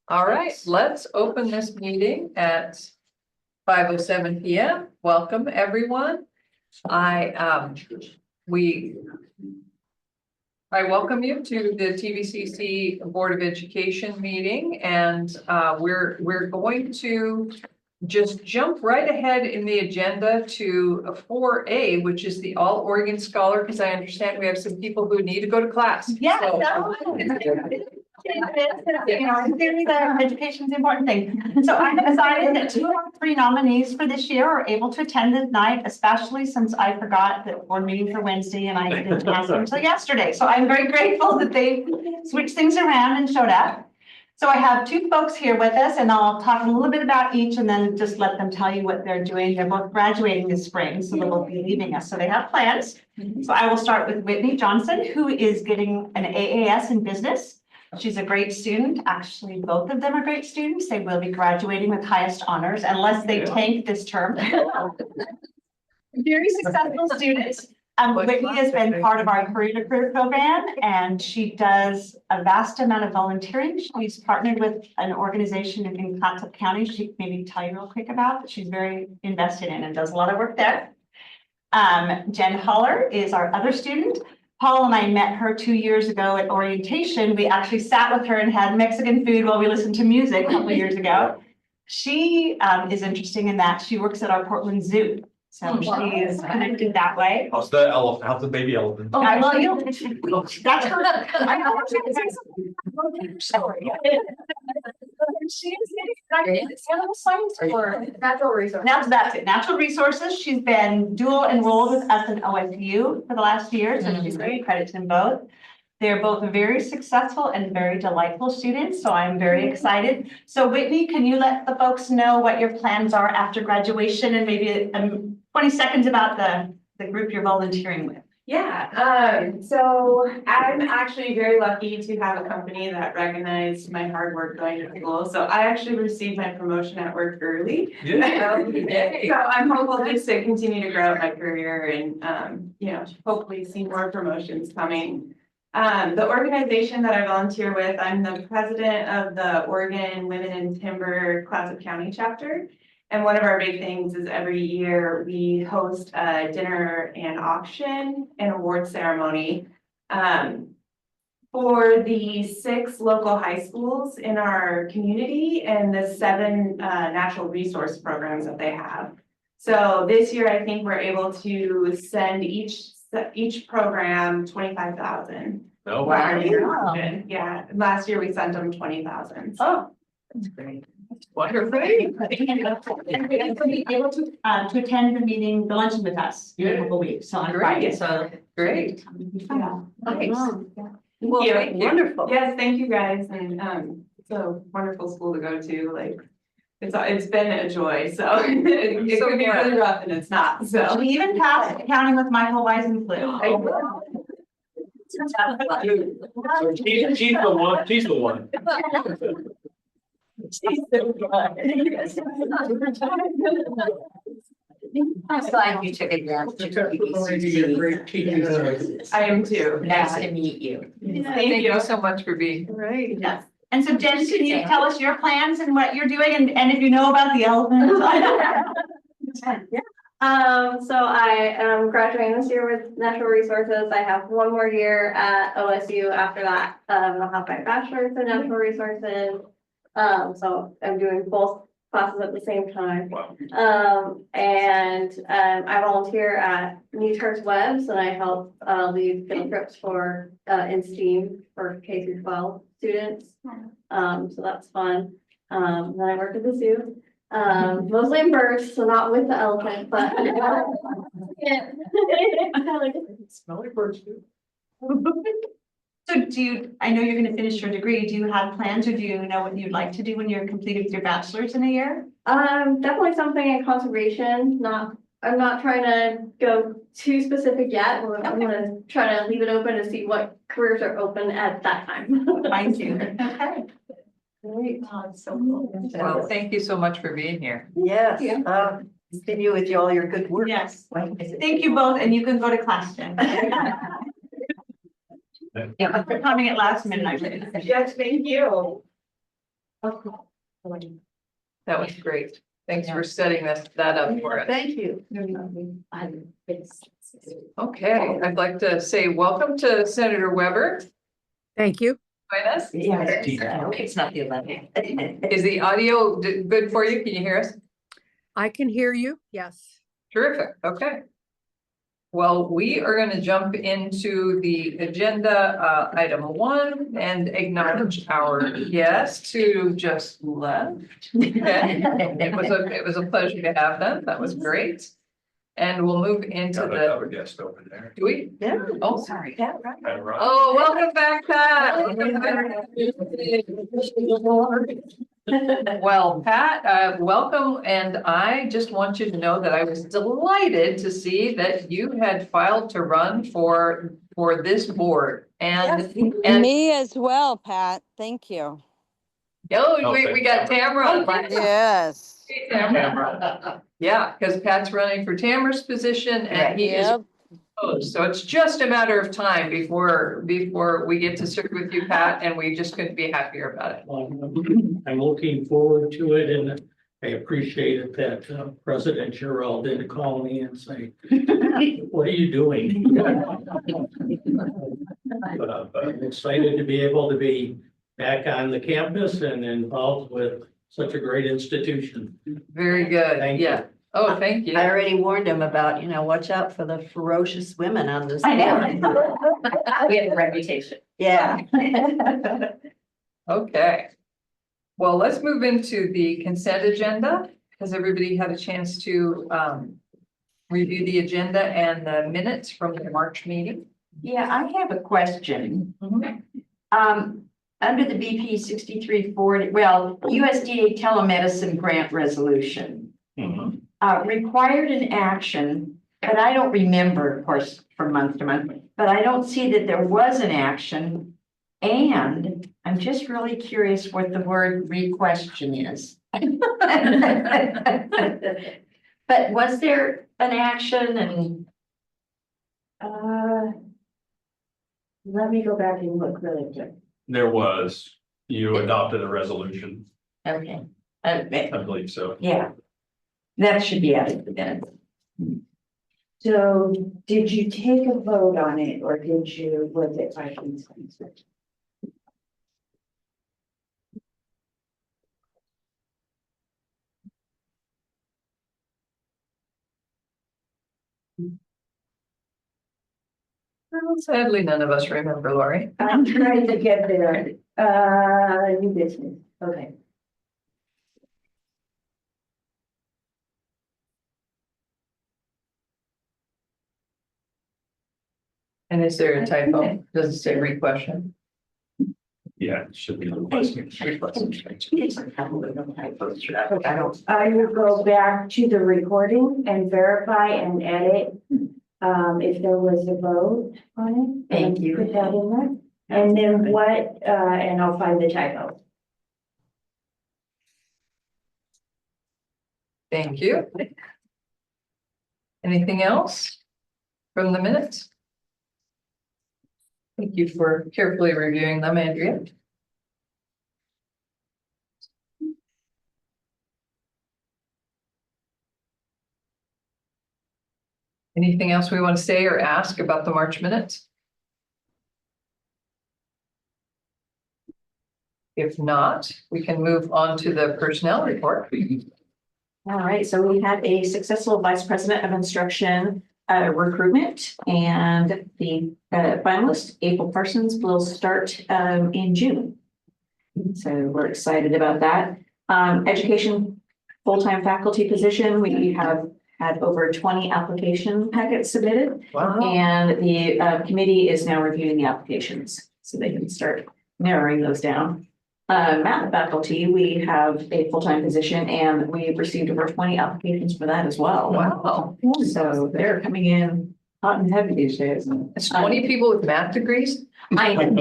All right, let's open this meeting at 5:07 p.m. Welcome, everyone. I welcome you to the TBCC Board of Education meeting, and we're going to just jump right ahead in the agenda to 4A, which is the All Oregon Scholar, because I understand we have some people who need to go to class. Yeah, So- clearly the education is the important thing. So I decided that 2 of 3 nominees for this year are able to attend tonight, especially since I forgot that board meeting for Wednesday and I didn't ask them until yesterday. So I'm very grateful that they switched things around and showed up. So I have 2 folks here with us, and I'll talk a little bit about each and then just let them tell you what they're doing. They're both graduating this spring, so they will be leaving us. So they have plans. So I will start with Whitney Johnson, who is getting an AAS in business. She's a great student. Actually, both of them are great students. They will be graduating with highest honors unless they tank this term. Very successful students. Whitney has been part of our Career to Career program, and she does a vast amount of volunteering. She's partnered with an organization in Clatsop County. She can maybe tell you real quick about that she's very invested in and does a lot of work there. Jen Holler is our other student. Paul and I met her 2 years ago at orientation. We actually sat with her and had Mexican food while we listened to music a couple of years ago. She is interesting in that she works at our Portland Zoo. So she is connected that way. How's the elephant? How's the baby elephant? Oh, I love you. That's her. I know what you're saying. Sorry. She's science or natural resources. Now that's it. Natural resources. She's been dual enrolled with us in OSU for the last year, so she's great. Credit to them both. They're both very successful and very delightful students, so I'm very excited. So Whitney, can you let the folks know what your plans are after graduation and maybe 20 seconds about the group you're volunteering with? Yeah, so I'm actually very lucky to have a company that recognized my hard work going to school. So I actually received my promotion at work early. Yeah. So I'm hopeful just to continue to grow my career and, you know, hopefully see more promotions coming. The organization that I volunteer with, I'm the president of the Oregon Women in Timber Clatsop County chapter. And one of our big things is every year we host a dinner and auction and award ceremony for the 6 local high schools in our community and the 7 natural resource programs that they have. So this year, I think we're able to send each program 25,000. Oh, wow. Wow. Yeah, last year we sent them 20,000. Oh, that's great. Wonderful. And be able to attend the meeting, the luncheon with us in a couple weeks. So on Friday. Great, so great. Yeah. Nice. Well, Well, wonderful. Yes, thank you guys, and it's a wonderful school to go to, like, it's been a joy, so it So could be glad. really rough and it's not, so. She even passed accounting with Michael Wise and flu. So she's the one, she's the one. I'm glad you took advantage of TBCC. I am too. Nice to meet you. Thank you so much for being here. Right. Yes. And so Jen, can you tell us your plans and what you're doing and if you know about the elephants? So I am graduating this year with natural resources. I have 1 more year at OSU after that. I'll have my bachelor's in natural resources. So I'm doing both classes at the same time. Wow. I volunteer at Neaters Webs and I help lead field trips for in STEAM for K through 12 students. So that's fun. Then I work at the zoo. Mostly in birds, so not with the elephant, but. Smelly birds too. So I know you're going to finish your degree. Do you have plans or do you know what you'd like to do when you're completed with your bachelor's in a year? Definitely something in conservation. I'm not trying to go too specific yet. I'm gonna try to leave it open to see what careers are open at that time. Thank you. Okay. Great. Oh, it's so cool. Well, thank you so much for being here. Yes, Yeah. continue with all your good work. Yes. Thank you both, and you can go to class, Jen. Yeah, for coming at last minute. Yes, thank you. That was great. Thanks for setting that up for us. Thank you. Okay, I'd like to say welcome to Senator Weber. Thank you. Join us. Yes, I hope it's not the 11th. Is the audio good for you? Can you hear us? I can hear you. Yes. Terrific, okay. Well, we are going to jump into the agenda, item 1, and acknowledge our guest who just left. Okay. It was a pleasure to have them. That was great. And we'll move into Got the, another guest over there. do we? Yeah. Oh, Sorry. Yeah, right. And Ron. Oh, welcome back, Pat. Well, Pat, welcome, and I just want you to know that I was delighted to see that you had filed to run for this board. And Me as well, Pat. Thank you. oh, we got Tamara on line. Yes. Hey, Tamara. Yeah, because Pat's running for Tamara's position and he is Yep. opposed. So it's just a matter of time before we get to serve with you, Pat, and we just couldn't be happier about it. I'm looking forward to it, and I appreciated that President Gerald did call me and say, what are you doing? I'm excited to be able to be back on the campus and involved with such a great institution. Very good. Thank you. Yeah. Oh, thank you. I already warned him about, watch out for the ferocious women on this. I know. board. We have a reputation. Yeah. Okay. Well, let's move into the consent agenda. Has everybody had a chance to review the agenda and the minutes from the March meeting? Yeah, I have a question. Under the BP 6340, well, USDA telemedicine grant resolution. Required an action, but I don't remember, of course, from month to month, but I don't see that there was an action. And I'm just really curious what the word re-question is. But was there an action and? Let me go back and look really quick. There was, you adopted a resolution, Okay. I believe so. Yeah. That should be added to the minutes. So did you take a vote on it or was it by consensus? Well, sadly, none of us remember, Lori. I'm trying to get there. New business. Okay. And is there a typo? Does it say re-question? Yeah, it should be requesting. I will go back to the recording and verify and edit if there was a vote on it. Thank you. Put that in there. And then what, and I'll find the typo. Thank you. Anything else from the minutes? Thank you for carefully reviewing them, Andrea. Anything else we want to say or ask about the March minutes? If not, we can move on to the personnel report. All right, so we had a successful vice president of instruction recruitment, and the finalist, April Parsons, will start in June. So we're excited about that. Education full-time faculty position, we have had over 20 application packets submitted, Wow. and the committee is now reviewing the applications so they can start narrowing those down. Math faculty, we have a full-time position and we've received over 20 applications for that as well. Wow. So they're coming in hot and heavy these days. It's 20 people with math degrees? I am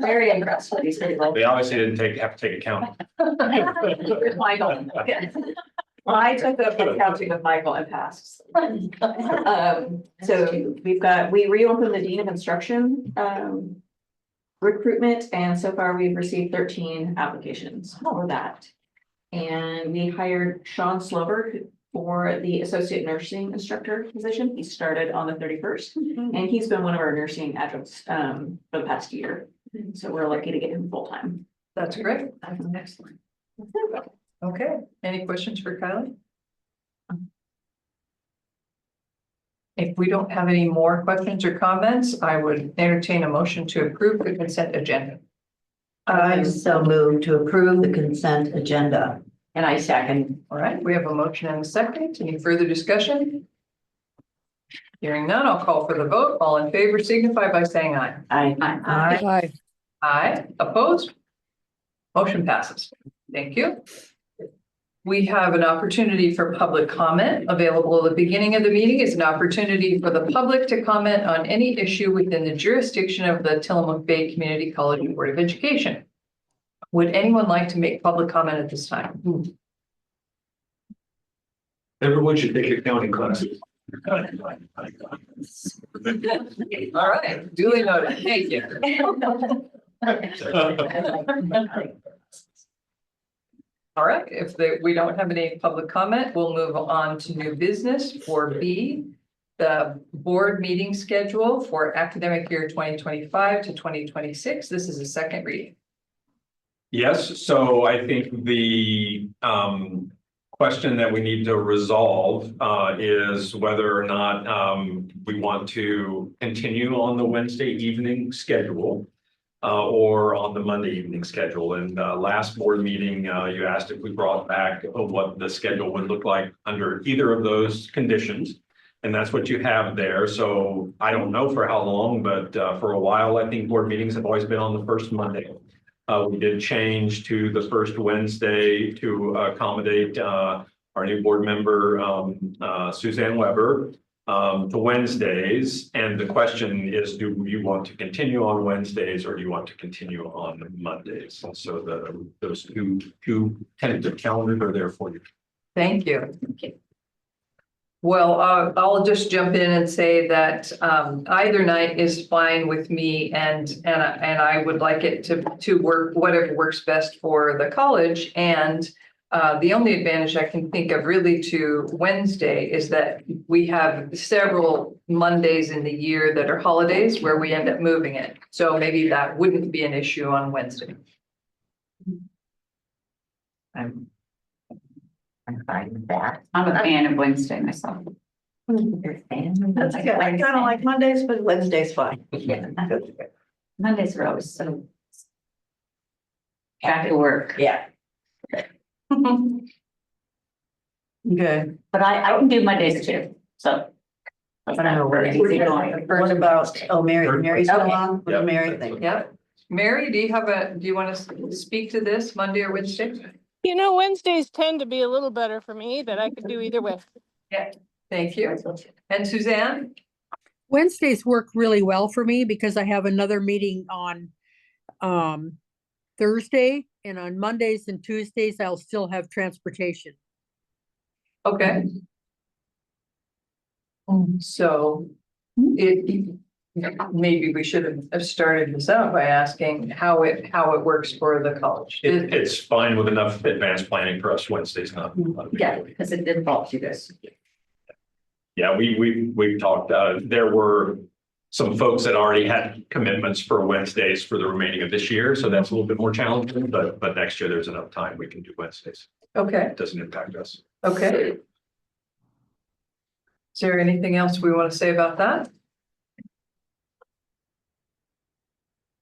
very impressed with these people. They obviously didn't have to take accounting. With Michael. Well, I took up accounting with Michael and passed. So we reopened the Dean of Instruction recruitment, and so far we've received 13 applications for that. And we hired Sean Slover for the associate nursing instructor position. He started on the 31st, and he's been one of our nursing adjuncts for the past year. So we're lucky to get him full-time. That's great. Excellent. Okay, any questions for Kylie? If we don't have any more questions or comments, I would entertain a motion to approve the consent agenda. I so move to approve the consent agenda. And I second. All right, we have a motion and a second. Any further discussion? Hearing none, I'll call for the vote. All in favor signify by saying aye. Aye. Aye. Aye, opposed? Motion passes. Thank you. We have an opportunity for public comment. Available at the beginning of the meeting is an opportunity for the public to comment on any issue within the jurisdiction of the Tillamook Bay Community College Board of Education. Would anyone like to make public comment at this time? Everyone should take accounting classes. All right, duly noted. Thank you. All right, if we don't have any public comment, we'll move on to new business for B. The board meeting schedule for academic year 2025 to 2026. This is a second reading. Yes, so I think the question that we need to resolve is whether or not we want to continue on the Wednesday evening schedule or on the Monday evening schedule. And last board meeting, you asked if we brought back what the schedule would look like under either of those conditions. And that's what you have there. So I don't know for how long, but for a while, I think board meetings have always been on the first Monday. We did change to the first Wednesday to accommodate our new board member, Suzanne Weber, to Wednesdays. And the question is, do you want to continue on Wednesdays or do you want to continue on Mondays? And so those two tentative calendars are there for you. Thank you. Well, I'll just jump in and say that either night is fine with me, and I would like it to work whatever works best for the college. And the only advantage I can think of really to Wednesday is that we have several Mondays in the year that are holidays where we end up moving it. So maybe that wouldn't be an issue on Wednesday. I'm fine with that. I'm a fan of Wednesday myself. That's good. I kind of like Mondays, but Wednesday's fine. Yeah. Mondays are always so. Back to work. Yeah, Good. But I can do Mondays too, so. I don't know where Easy going. What about, Mary's still Okay. on? What's Yep. Mary think? Yep. Mary, do you want to speak to this Monday or Wednesday? You know, Wednesdays tend to be a little better for me, but I could do either way. Yeah, thank you. And Suzanne? Wednesdays work really well for me because I have another meeting on Thursday, and on Mondays and Tuesdays, I'll still have transportation. Okay. So maybe we should have started this out by asking how it works for the college. It's fine with enough advanced planning for us. Wednesday's not a big Yeah, deal. because it involves you guys. Yeah, we've talked, there were some folks that already had commitments for Wednesdays for the remaining of this year. So that's a little bit more challenging, but next year there's enough time we can do Wednesdays. Okay, It doesn't impact us. okay. Is there anything else we want to say about that?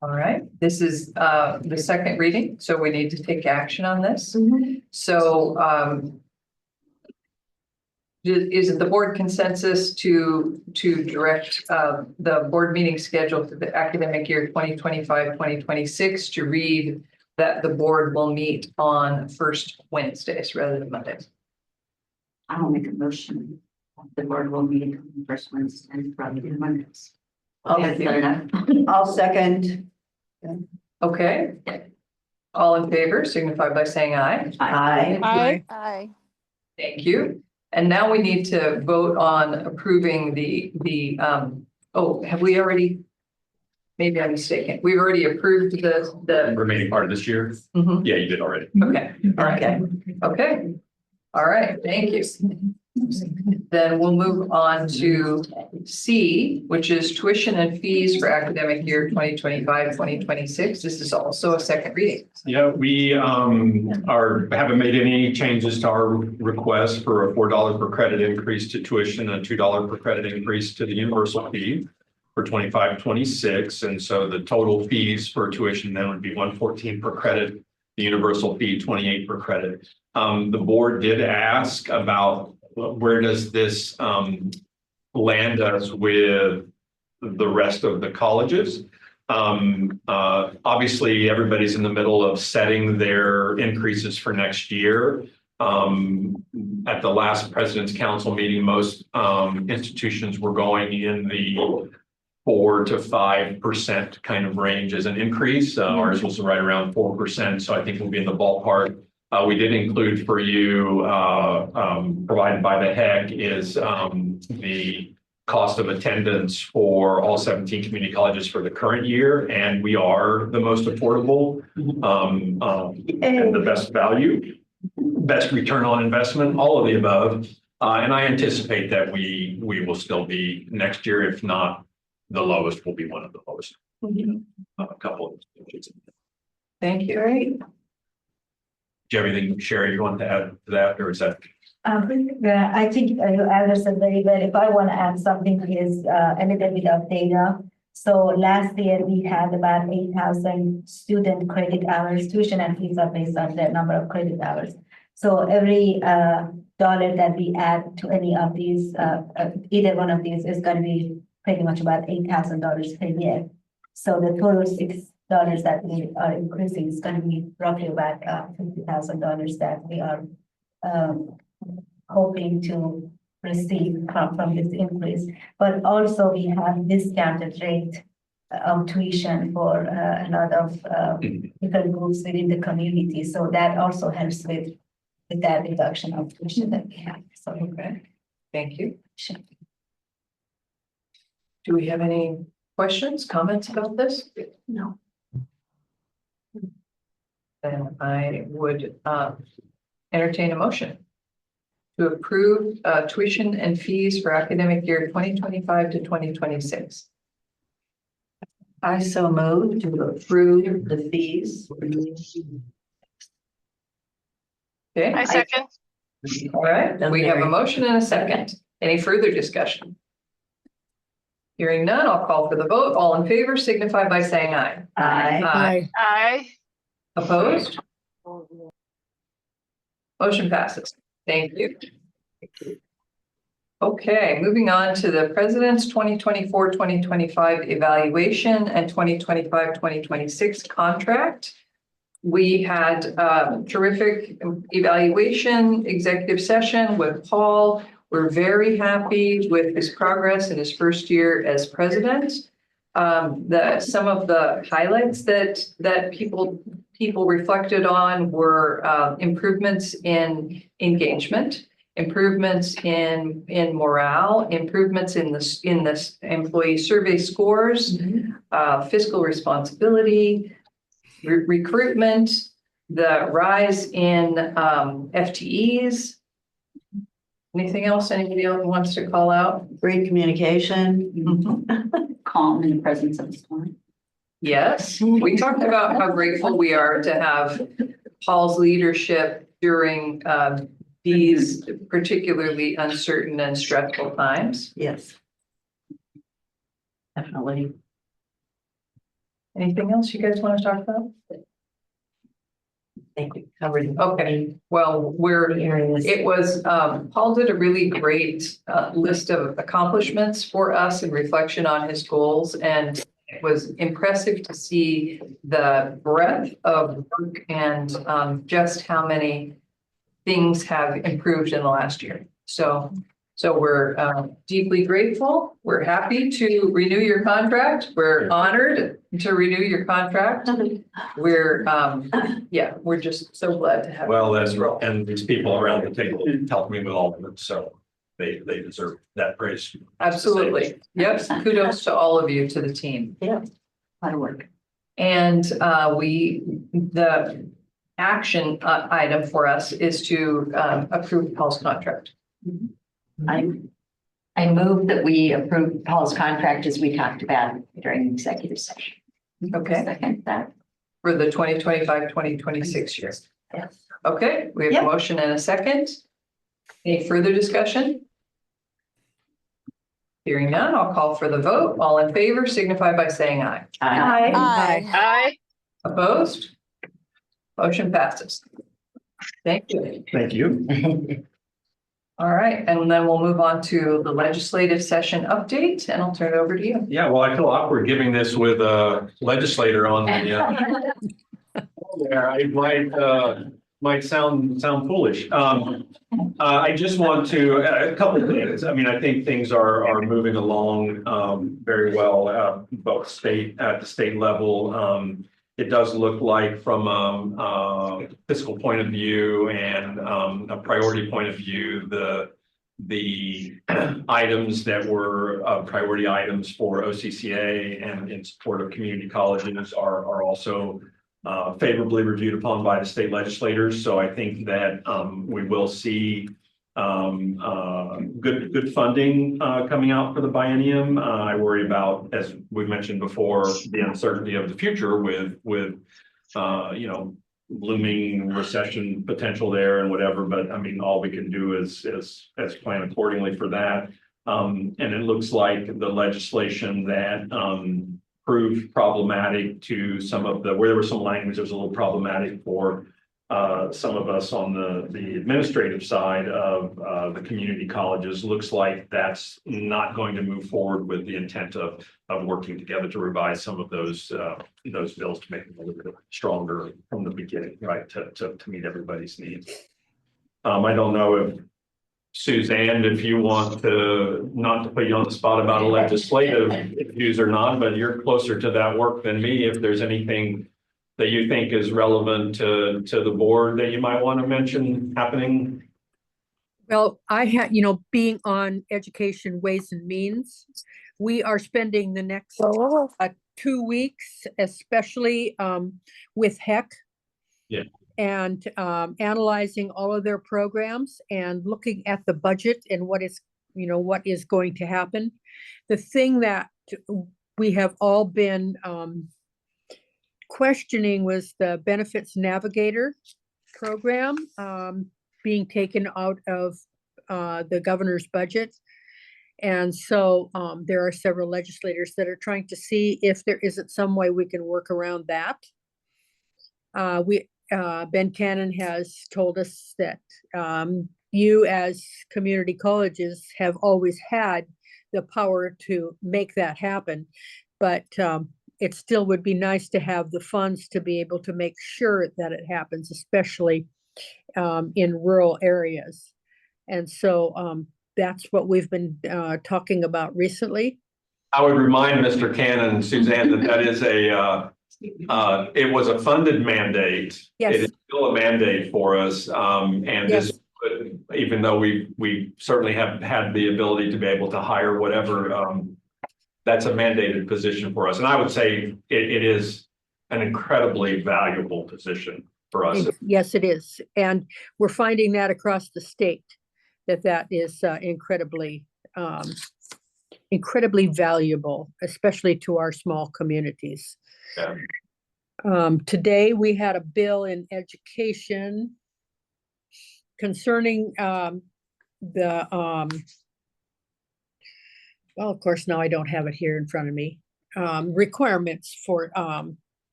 All right, this is the second reading, so we need to take action on this. So is it the board consensus to direct the board meeting schedule for the academic year 2025-2026 to read that the board will meet on first Wednesdays rather than Mondays? I will make a motion. The board will meet on the first Wednesday rather than Mondays. Thank you. I'll second. Okay. All in favor signify by saying aye. Aye. Aye. Aye. Thank you. And now we need to vote on approving the have we already? maybe I'm mistaken. We've already approved the, Remaining part of this year? mhm, Yeah, you did already. okay, all right, okay. All right, thank you. Then we'll move on to C, which is tuition and fees for academic year 2025-2026. This is also a second reading. Yeah, we haven't made any changes to our request for a $4 per credit increase to tuition and a $2 per credit increase to the universal fee for 25-26. And so the total fees for tuition then would be $114 per credit, the universal fee $28 per credit. The board did ask about where does this land us with the rest of the colleges. Obviously, everybody's in the middle of setting their increases for next year. At the last President's Council meeting, most institutions were going in the 4 to 5% kind of range as an increase. Ours was right around 4%, so I think we'll be in the ballpark. We did include for you, provided by the HEC, is the cost of attendance for all 17 community colleges for the current year, and we are the most affordable and the best value, best return on investment, all of the above. And I anticipate that we will still be next year, if not the lowest, will be one of the lowest. A couple of institutions. Thank you. Great. Do you have anything, Sherry, you want to add to that, or is that? I think you addressed very well. If I want to add something is a little bit of data. So last year we had about 8,000 student credit hours. Tuition and fees are based on the number of credit hours. So every dollar that we add to any of these, either one of these is going to be pretty much about $8,000 per year. So the total $6 that we are increasing is going to be roughly about $50,000 that we are hoping to receive from this increase. But also we have discounted rate of tuition for a lot of different groups within the community. So that also helps with that reduction of tuition that we have. So Okay, thank you. Do we have any questions, comments about this? No. Then I would entertain a motion to approve tuition and fees for academic year 2025 to 2026. I so move to approve the fees. Okay, I second. all right, we have a motion and a second. Any further discussion? Hearing none, I'll call for the vote. All in favor signify by saying aye. Aye. Aye. Aye. Opposed? Motion passes. Thank you. Okay, moving on to the President's 2024-2025 evaluation and 2025-2026 contract. We had terrific evaluation executive session with Paul. We're very happy with his progress in his first year as president. Some of the highlights that people reflected on were improvements in engagement, improvements in morale, improvements in the employee survey scores, fiscal responsibility, recruitment, the rise in FTEs. Anything else anybody else wants to call out? Great communication. Calm in the presence of the storm. Yes, we talked about how grateful we are to have Paul's leadership during these particularly uncertain and stressful times. Yes. Definitely. Anything else you guys want to talk about? Thank you. Covered. Okay, well, it was, Paul did a really great list of accomplishments for us in reflection on his goals, and it was impressive to see the breadth of work and just how many things have improved in the last year. So we're deeply grateful. We're happy to renew your contract. We're honored to renew your contract. We're we're just so glad to have. Well, you in this role. and these people around the table helped me with all of it, so they deserve that praise. Absolutely. Yep. Kudos to all of you, to the team. Yeah. lot of work. And the action item for us is to approve Paul's contract. I move that we approve Paul's contract as we talked about during executive session. Okay, Second that. for the 2025-2026 year. Yes. Okay, we have Yep. a motion and a second. Any further discussion? Hearing none, I'll call for the vote. All in favor signify by saying aye. Aye. Opposed? Motion passes. Thank you. Thank you. All right, and then we'll move on to the legislative session update, and I'll turn it over to you. Yeah, well, I feel awkward giving this with a legislator on the, there, I might sound foolish. I just want to, a couple of things. I mean, I think things are moving along, very well, both at the state level. It does look like from a fiscal point of view and a priority point of view, the items that were priority items for OCCA and in support of community colleges are also favorably reviewed upon by the state legislators. So I think that we will see good funding coming out for the biennium. I worry about, as we mentioned before, the uncertainty of the future with you know, looming recession potential there and whatever. But I mean, all we can do is plan accordingly for that. And it looks like the legislation that proved problematic to some of where there was some language that was a little problematic for some of us on the administrative side of the community colleges. Looks like that's not going to move forward with the intent of working together to revise some of those bills to make them a little bit stronger from the beginning, right, to meet everybody's needs. I don't know if Suzanne, if you want to, not to put you on the spot about a legislative views or not, but you're closer to that work than me. If there's anything that you think is relevant to the board that you might want to mention happening? Well, I had, being on Education Ways and Means, we are spending the next 2 weeks, especially with HEC. Yeah. And analyzing all of their programs and looking at the budget and what is going to happen. The thing that we have all been questioning was the Benefits Navigator program being taken out of the governor's budget. And so there are several legislators that are trying to see if there isn't some way we can work around that. Ben Cannon has told us that you as community colleges have always had the power to make that happen, but it still would be nice to have the funds to be able to make sure that it happens, especially in rural areas. And so that's what we've been talking about recently. I would remind Mr. Cannon, Suzanne, that is it was a funded mandate. Yes. It is still a mandate for us. And Yes. this, even though we certainly have had the ability to be able to hire whatever, that's a mandated position for us. And I would say it is an incredibly valuable position for us. Yes, it is. And we're finding that across the state, that is incredibly valuable, especially to our small communities. Yeah. Today we had a bill in education concerning well, of course, now I don't have it here in front of me, requirements for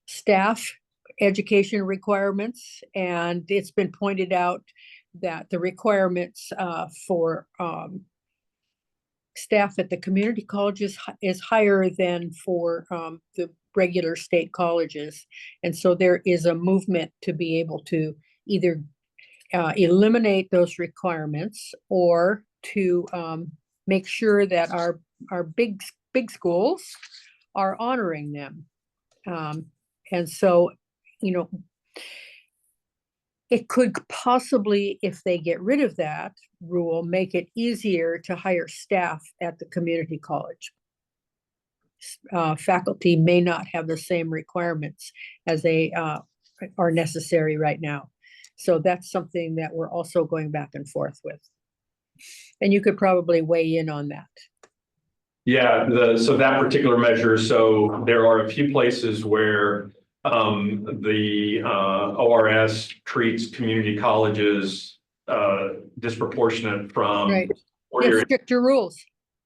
staff, education requirements. And it's been pointed out that the requirements for staff at the community colleges is higher than for the regular state colleges. And so there is a movement to be able to either eliminate those requirements or to make sure that our big schools are honoring them. And so, it could possibly, if they get rid of that rule, make it easier to hire staff at the community college. faculty may not have the same requirements as they are necessary right now. So that's something that we're also going back and forth with. And you could probably weigh in on that. Yeah, so that particular measure, so there are a few places where the ORS treats community colleges disproportionate from Right. four-year. Stricter rules.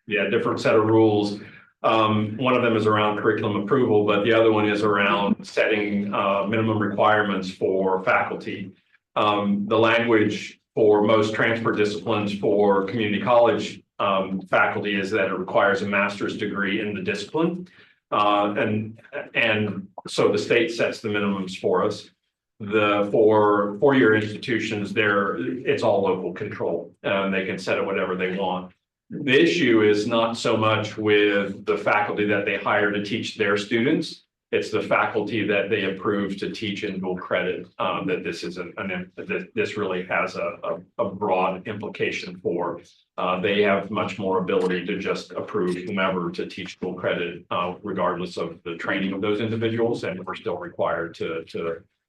Yeah, different set of rules. One of them is around curriculum approval, but the other one is around setting minimum requirements for faculty. The language for most transfer disciplines for community college faculty is that it requires a master's degree in the discipline. And so the state sets the minimums for us. For four-year institutions, it's all local control, and they can set it whatever they want. The issue is not so much with the faculty that they hire to teach their students. It's the faculty that they approve to teach in dual credit that this is that this really has a broad implication for. They have much more ability to just approve whomever to teach dual credit, regardless of the training of those individuals, and we're still required to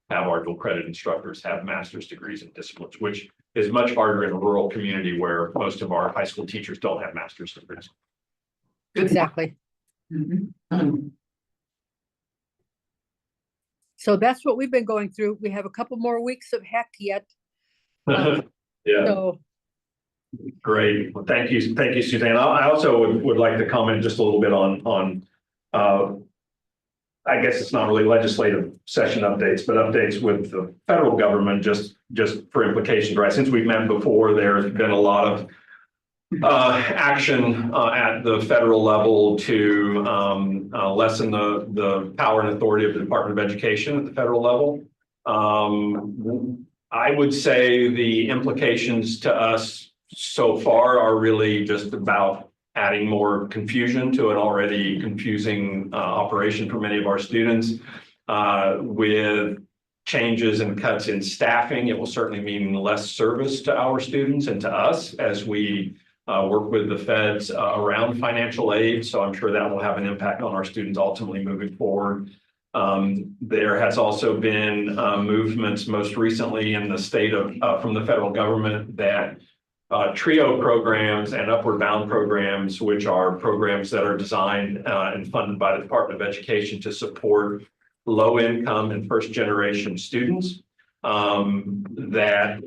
have our dual credit instructors have master's degrees in disciplines, which is much harder in a rural community where most of our high school teachers don't have master's degrees. Exactly. So that's what we've been going through. We have a couple more weeks of heck yet. Yeah. So Great. Well, thank you, Suzanne. I also would like to comment just a little bit on I guess it's not really legislative session updates, but updates with the federal government, just for implications, right? Since we've met before, there's been a lot of action at the federal level to lessen the power and authority of the Department of Education at the federal level. I would say the implications to us so far are really just about adding more confusion to an already confusing operation for many of our students. With changes and cuts in staffing, it will certainly mean less service to our students and to us as we work with the feds around financial aid. So I'm sure that will have an impact on our students ultimately moving forward. There has also been movements most recently in the state from the federal government that TRIO programs and Upward Bound programs, which are programs that are designed and funded by the Department of Education to support low income and first generation students, that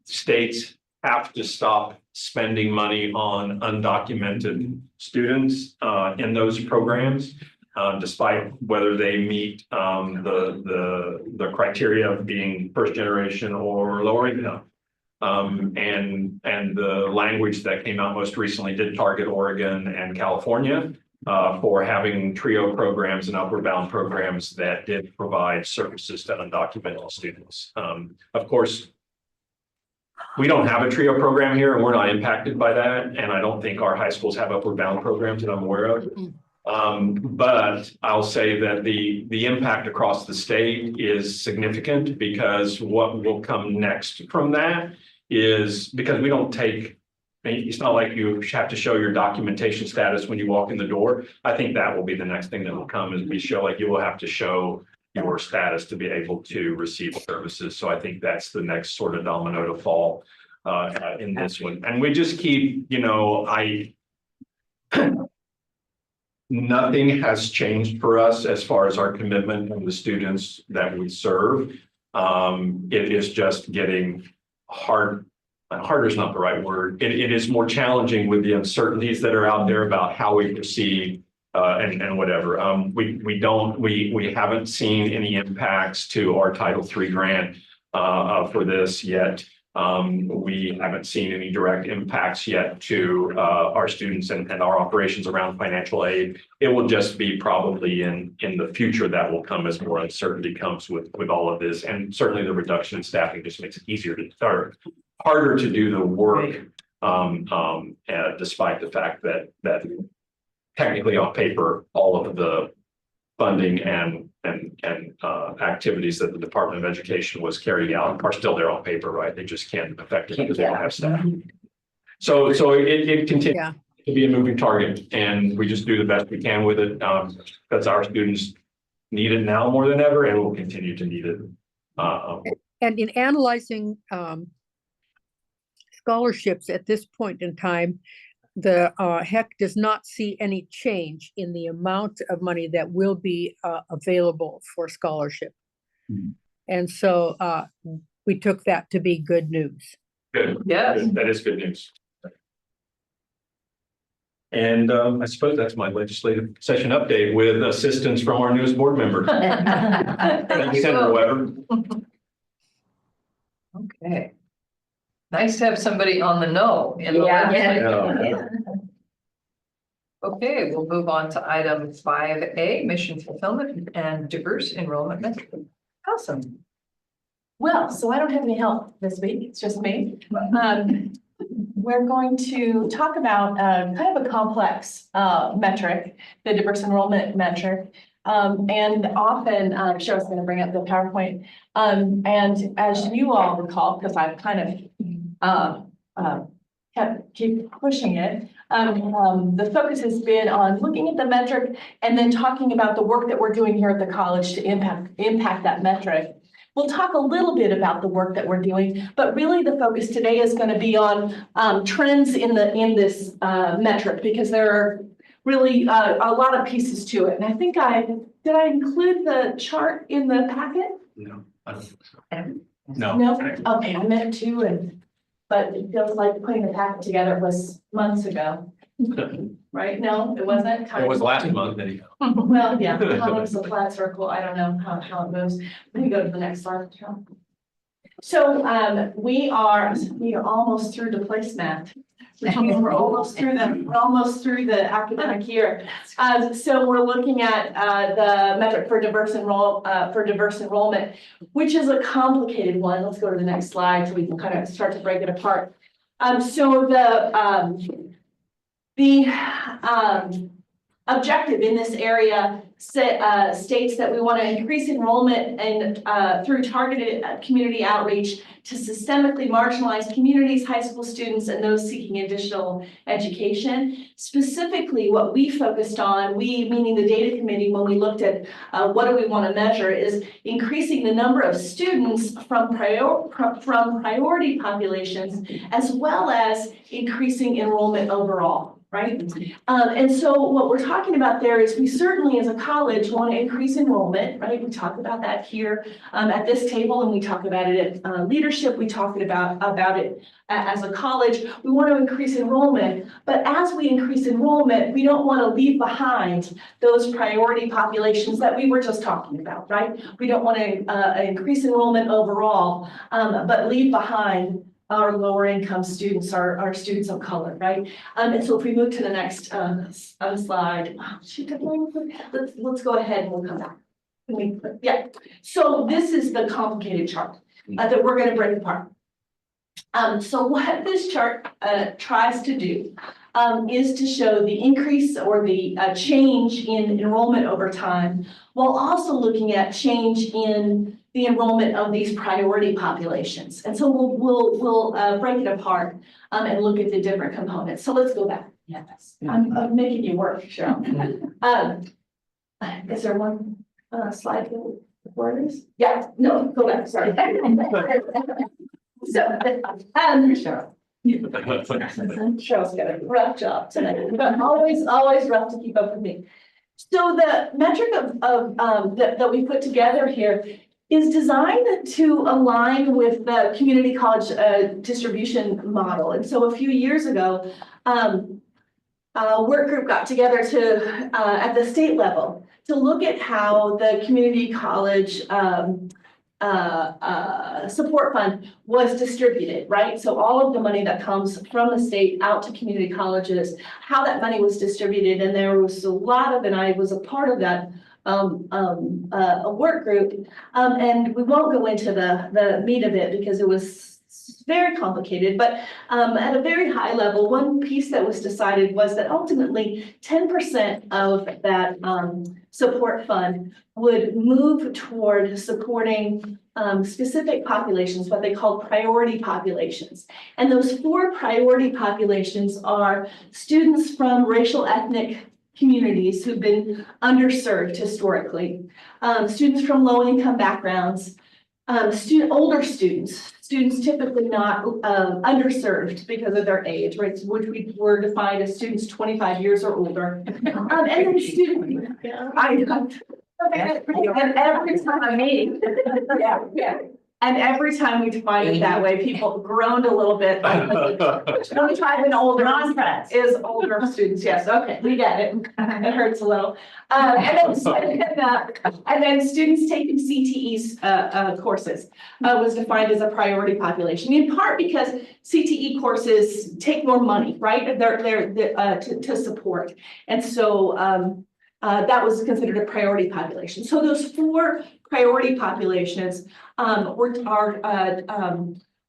states have to stop spending money on undocumented students in those programs, despite whether they meet the criteria of being first generation or lower income. And the language that came out most recently did target Oregon and California for having TRIO programs and Upward Bound programs that did provide services to undocumented students. Of course, we don't have a TRIO program here and we're not impacted by that. And I don't think our high schools have Upward Bound programs that I'm aware of. But I'll say that the impact across the state is significant, because what will come next from that is, because we don't take, it's not like you have to show your documentation status when you walk in the door. I think that will be the next thing that will come, is we show, like, you will have to show your status to be able to receive services. So I think that's the next sort of domino to fall in this one. And we just keep, nothing has changed for us as far as our commitment to the students that we serve. It is just getting hard. Harder is not the right word. It is more challenging with the uncertainties that are out there about how we proceed and whatever. We haven't seen any impacts to our Title III grant for this yet. We haven't seen any direct impacts yet to our students and our operations around financial aid. It will just be probably in the future that will come as more uncertainty comes with all of this. And certainly the reduction in staffing just makes it easier to start, harder to do the work, despite the fact that technically on paper, all of the funding and activities that the Department of Education was carrying out are still there on paper, right? They just can't affect it because they don't have staff. So it continues. Yeah. to be a moving target, and we just do the best we can with it, because our students need it now more than ever, and will continue to need it. And in analyzing scholarships at this point in time, the HEC does not see any change in the amount of money that will be available for scholarship. And so we took that to be good news. Good. Yes. That is good news. And I suppose that's my legislative session update with assistance from our newest board member. Thank you, Senator Weber. Okay. Nice to have somebody on the know. In the Yeah. legislature. Okay, we'll move on to item 5A, mission fulfillment and diverse enrollment metric. Awesome. Well, so I don't have any help this week, it's just me. We're going to talk about kind of a complex metric, the diverse enrollment metric. And often, Cheryl's going to bring up the PowerPoint. And as you all recall, because I've kind of keep pushing it, the focus has been on looking at the metric and then talking about the work that we're doing here at the college to impact that metric. We'll talk a little bit about the work that we're doing, but really the focus today is going to be on trends in this metric, because there are really a lot of pieces to it. And I think did I include the chart in the packet? No, I don't think so. No. No? Okay, I meant to, but it feels like putting the packet together was months ago. Right? No, it wasn't? It was last month anyhow. Well, yeah, it's a flat circle. I don't know how it moves. Let me go to the next slide. So we are almost through the placemat. Which means we're almost through the academic year. So we're looking at the metric for diverse enrollment, which is a complicated one. Let's go to the next slide so we can kind of start to break it apart. So the objective in this area states that we want to increase enrollment and through targeted community outreach to systemically marginalized communities, high school students, and those seeking additional education. Specifically, what we focused on, we meaning the data committee, when we looked at what do we want to measure, is increasing the number of students from priority populations, as well as increasing enrollment overall. Right? And so what we're talking about there is we certainly as a college want to increase enrollment, right? We talk about that here at this table, and we talk about it at leadership. We talk about it as a college. We want to increase enrollment, but as we increase enrollment, we don't want to leave behind those priority populations that we were just talking about, right? We don't want to increase enrollment overall, but leave behind our lower income students, our students of color, right? And so if we move to the next slide, let's go ahead and we'll come back. Yeah, so this is the complicated chart that we're going to break apart. So what this chart tries to do is to show the increase or the change in enrollment over time, while also looking at change in the enrollment of these priority populations. And so we'll break it apart and look at the different components. So let's go back. Yes, I'm making you work, Cheryl. Is there one slide before this? Yeah, no, go back, sorry. So, Cheryl's got a rough job tonight, but always rough to keep up with me. So the metric that we put together here is designed to align with the community college distribution model. And so a few years ago, a work group got together at the state level to look at how the community college support fund was distributed, right? So all of the money that comes from the state out to community colleges, how that money was distributed. And there was a lot of, and I was a part of that a work group. And we won't go into the meat of it because it was very complicated, but at a very high level, one piece that was decided was that ultimately 10% of that support fund would move toward supporting specific populations, what they call priority populations. And those 4 priority populations are students from racial ethnic communities who've been underserved historically, students from low-income backgrounds, older students typically not underserved because of their age, right? Which we were defined as students 25 years or older. And then students, and every time and every time we define it that way, people groaned a little bit. 25 and older is older students. Yes, okay, we get it. It hurts a little. And then students taking CTE's courses was defined as a priority population, in part because CTE courses take more money, right? They're to support, and so that was considered a priority population. So those 4 priority populations are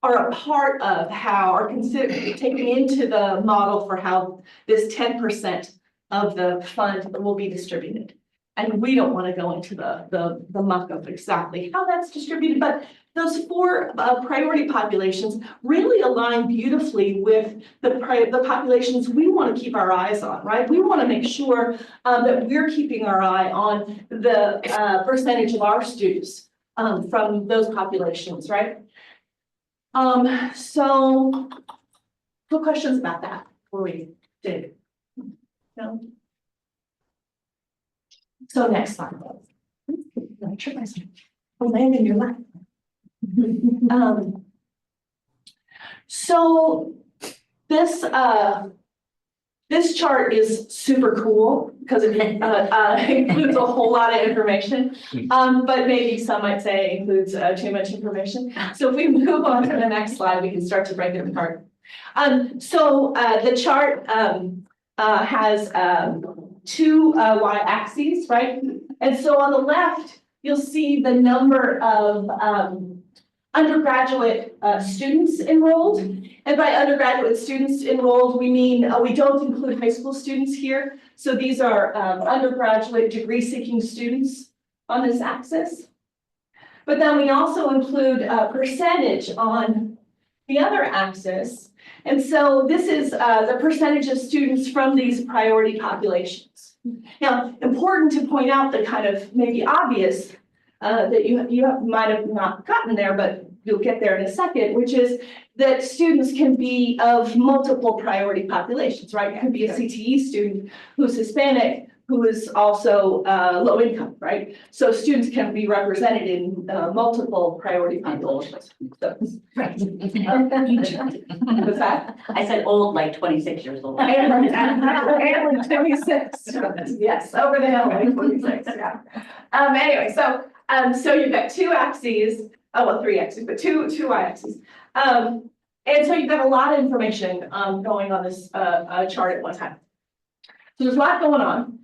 a part of how are considered taken into the model for how this 10% of the fund will be distributed. And we don't want to go into the muck of exactly how that's distributed, but those 4 priority populations really align beautifully with the populations we want to keep our eyes on, right? We want to make sure that we're keeping our eye on the percentage of our students from those populations, right? So, what questions about that before we dig? No? So next slide. I tripped myself. I'm landing your lap. So this chart is super cool because it includes a whole lot of information, but maybe some might say it includes too much information. So if we move on to the next slide, we can start to break it apart. So the chart has 2 y-axes, right? And so on the left, you'll see the number of undergraduate students enrolled. And by undergraduate students enrolled, we mean we don't include high school students here. So these are undergraduate degree-seeking students on this axis. But then we also include percentage on the other axis. And so this is the percentage of students from these priority populations. Now, important to point out the kind of maybe obvious that you might have not gotten there, but you'll get there in a second, which is that students can be of multiple priority populations, right? It could be a CTE student who's Hispanic, who is also low income, right? So students can be represented in multiple priority populations. So, right. What's that? I said old, like 26 years old. And like 26. Yes, over the hill, like 26. Yeah. Anyway, so you've got 2 axes. Oh, well, 3 axes, but two y-axes. And so you've got a lot of information going on this chart at one time. So there's a lot going on.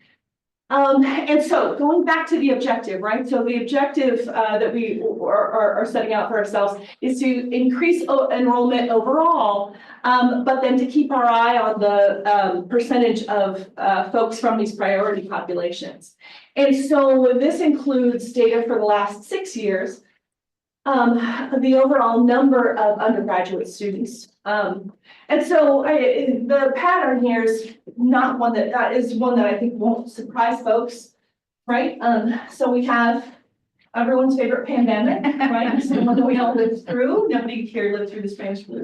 And so going back to the objective, right? So the objective that we are setting out for ourselves is to increase enrollment overall, but then to keep our eye on the percentage of folks from these priority populations. And so this includes data for the last 6 years, the overall number of undergraduate students. And so the pattern here is not one that is one that I think won't surprise folks, right? So we have everyone's favorite pandemic, right? So the one that we all lived through. Nobody here lived through the Spanish flu.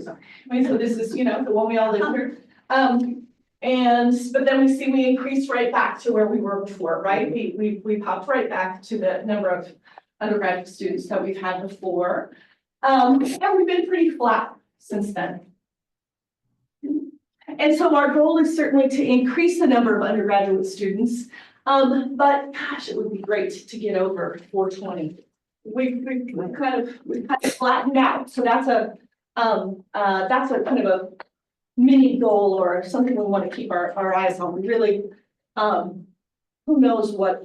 Right? So this is, the one we all lived through. But then we see we increased right back to where we were before, right? We popped right back to the number of undergraduate students that we've had before. And we've been pretty flat since then. And so our goal is certainly to increase the number of undergraduate students. But gosh, it would be great to get over 420. We've kind of flattened out. So that's a kind of a mini goal or something we want to keep our eyes on. We really, who knows what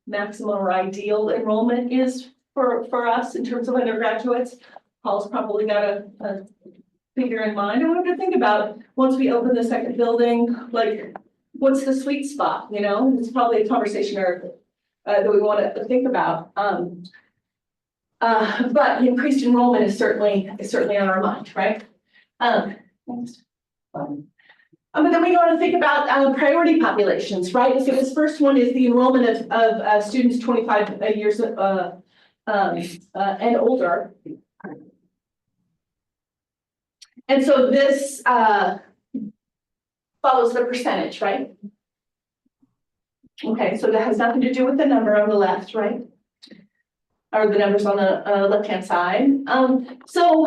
maximum or ideal enrollment is for us in terms of undergraduates. Paul's probably got a figure in mind. I wanted to think about, once we open the second building, like, what's the sweet spot, you know? It's probably a conversation that we want to think about. But increased enrollment is certainly on our mind, right? Next. But then we want to think about priority populations, right? So this first one is the enrollment of students 25 years and older. And so this follows the percentage, right? Okay, so that has nothing to do with the number on the left, right? Or the numbers on the left-hand side. So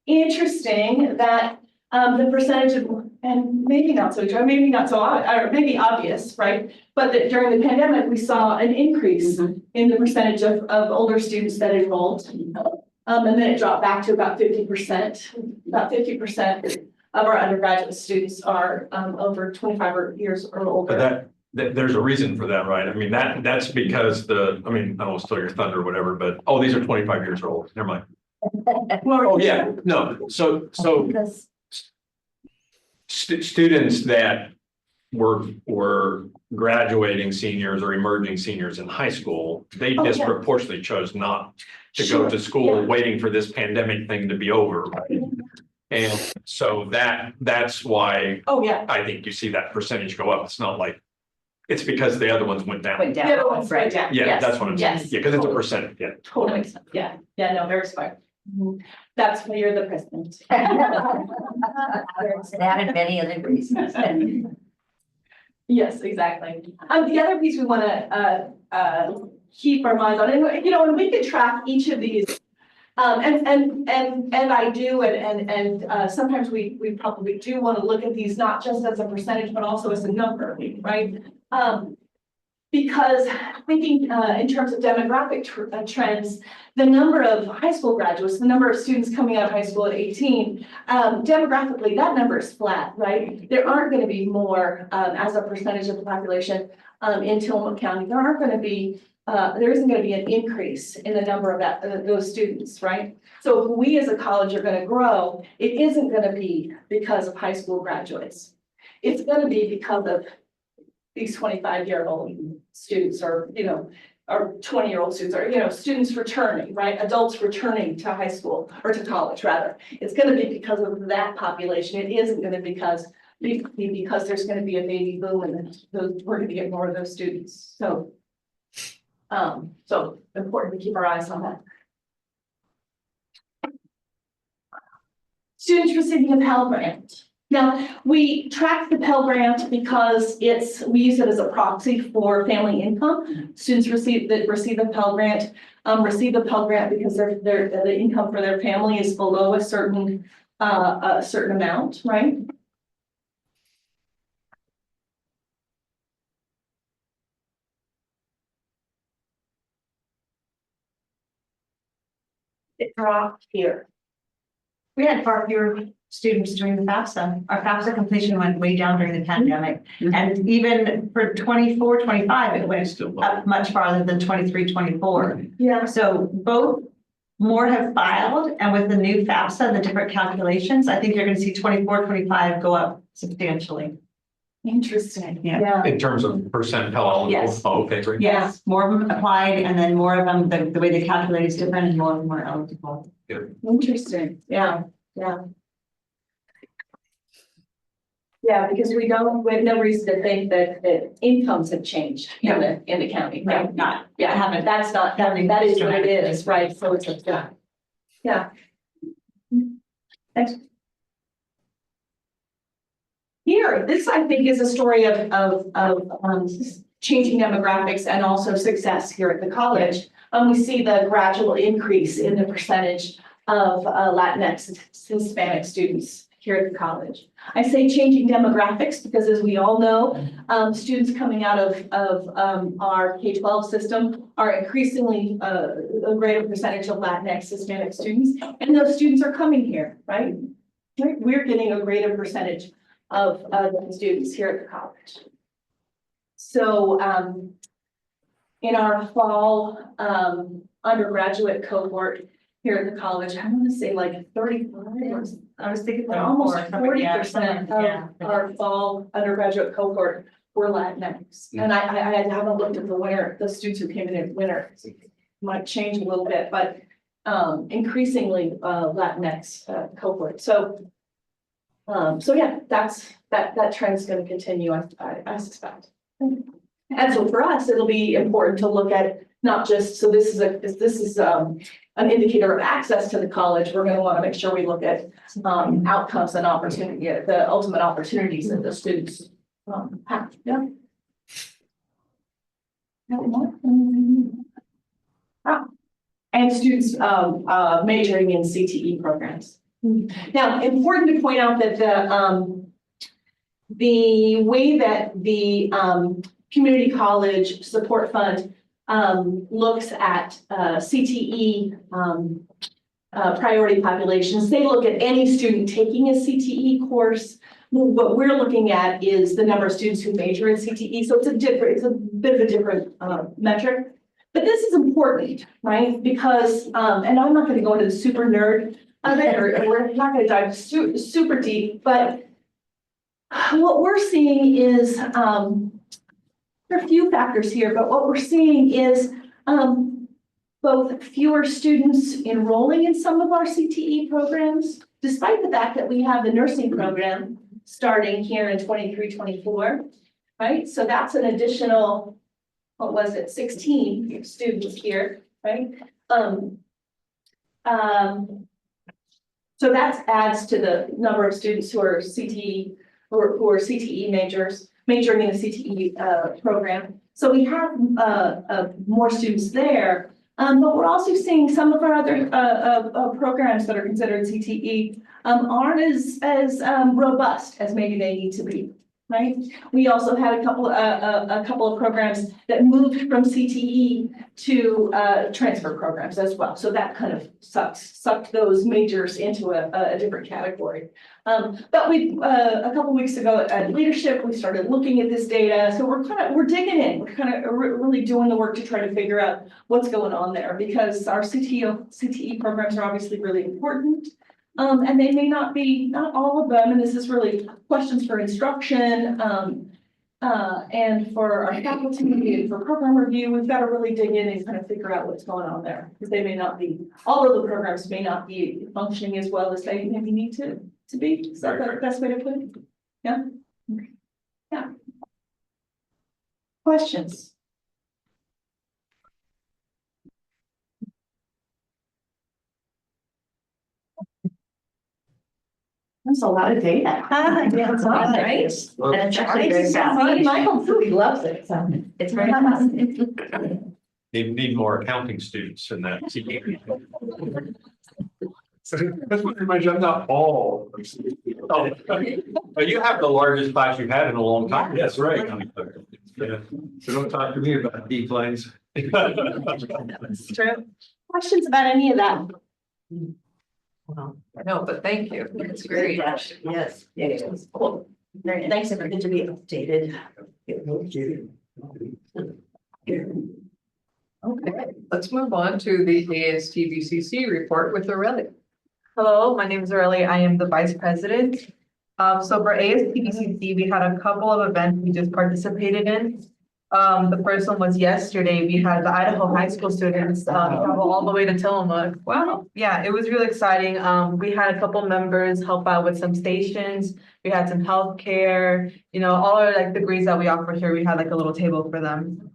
interesting that the percentage of, and maybe not so, or maybe obvious, right? But that during the pandemic, we saw an increase in the percentage of older students that enrolled. And then it dropped back to about 50%. About 50% of our undergraduate students are over 25 years or older. But there's a reason for that, right? I mean, that's because I don't want to steal your thunder or whatever, but, oh, these are 25 years old. Never mind. Oh, yeah, no. So students that were graduating seniors or emerging seniors in high school, they disproportionately chose not to go to school waiting for this pandemic thing to be over. Right? And so that's why I think you see that percentage go up. It's not like, it's because the other ones went down. The other ones went down. Yeah, Yes. that's what I'm saying. Yes. Yeah, because it's a percent, yeah. Totally makes sense. Yeah, no, very smart. That's why you're the president. That and many other reasons. Yes, exactly. The other piece we want to keep our minds on, and you know, and we could track each of these. And I do, and sometimes we probably do want to look at these not just as a percentage, but also as a number, right? Because thinking in terms of demographic trends, the number of high school graduates, the number of students coming out of high school at 18, demographically, that number is flat, right? There aren't going to be more as a percentage of the population in Tillamook County. There isn't going to be an increase in the number of those students, right? So if we as a college are going to grow, it isn't going to be because of high school graduates. It's going to be because of these 25-year-old students, or, you know, or 20-year-old students, or, you know, students returning, right? Adults returning to high school, or to college rather. It's going to be because of that population. It isn't going to be because there's going to be a baby boom and we're going to get more of those students. So important to keep our eyes on that. Students receiving a Pell Grant. Now, we track the Pell Grant because we use it as a proxy for family income. Students receive the Pell Grant because the income for their family is below a certain amount, right? It dropped here. We had far fewer students doing the FAFSA. Our FAFSA completion went way down during the pandemic. And even for 24, 25, it went up much farther than 23, 24. Yeah. So both more have filed, and with the new FAFSA, the different calculations, I think you're going to see 24, 25 go up substantially. Interesting. Yeah. In terms of percent Pell eligible? Yes. Oh, okay, great. Yes, more of them applied, and then more of them, the way they calculate is different, and more of them are eligible. Interesting. Yeah. Yeah, because we have no reason to think that incomes have changed in the county, right? Not. That's not, that is what it is, right? So it's yeah. Thanks. Here, this I think is a story of changing demographics and also success here at the college. We see the gradual increase in the percentage of Latinx Hispanic students here at the college. I say changing demographics because, as we all know, students coming out of our K-12 system are increasingly a greater percentage of Latinx Hispanic students, and those students are coming here, right? We're getting a greater percentage of the students here at the college. So in our fall undergraduate cohort, here at the college. I want to say like 35 or I was thinking. almost 40% Yeah. of our fall undergraduate cohort were Latinx. And I haven't looked at the students who came in winter. Might change a little bit, but increasingly Latinx cohort. So yeah, that trend's going to continue, I suspect. And so for us, it'll be important to look at not just, so this is an indicator of access to the college. We're going to want to make sure we look at outcomes and opportunity, the ultimate opportunities that the students have. Yeah. And students majoring in CTE programs. Now, important to point out that the way that the community college support fund looks at CTE priority populations, they look at any student taking a CTE course. What we're looking at is the number of students who major in CTE. So it's a bit of a different metric. But this is important, right? Because, and I'm not going to go into the super nerd of it, or we're not going to dive super deep, but what we're seeing is, there are a few factors here, but what we're seeing is both fewer students enrolling in some of our CTE programs, despite the fact that we have the nursing program starting here in 23-24, right? So that's an additional, what was it, 16 students here, right? So that adds to the number of students who are CTE, who are CTE majoring in the CTE program. So we have more students there, but we're also seeing some of our other programs that are considered CTE aren't as robust as maybe they need to be. Right. We also had a couple of programs that moved from CTE to transfer programs as well. So that kind of sucked those majors into a different category. But we a couple weeks ago at leadership, we started looking at this data. So we're digging in. We're kind of really doing the work to try to figure out what's going on there, because our CTE programs are obviously really important. And they may not all of them, and this is really questions for instruction, and for our faculty, and for program review. We've got to really dig in and kind of figure out what's going on there, because they may not be, all of the programs may not be functioning as well as they maybe need to be. Is that the best way to put it? Yeah. Yeah. Questions? That's a lot of data. Yeah, it's Right? right. And it's actually very fast. Michael really loves it, so. It's very fast. Need more accounting students in that. That's what reminds you, I'm not all. But you have the largest class you've had in a long time. That's right. Yeah. So don't talk to me about declines. That's true. Questions about any of that? No, but thank you. It's great. Yes, it is. Cool. Very nice of it to be updated. Okay, let's move on to the ASTBCC report with Aurelia. Hello, my name is Aurelia. I am the vice president. So for ASTBCC, we had a couple of events we just participated in. The first one was yesterday. We had the Idaho high school students travel all the way to Tillamook. Wow. Yeah, it was really exciting. We had a couple members help out with some stations. We had some healthcare, all our like degrees that we offer here. We had like a little table for them.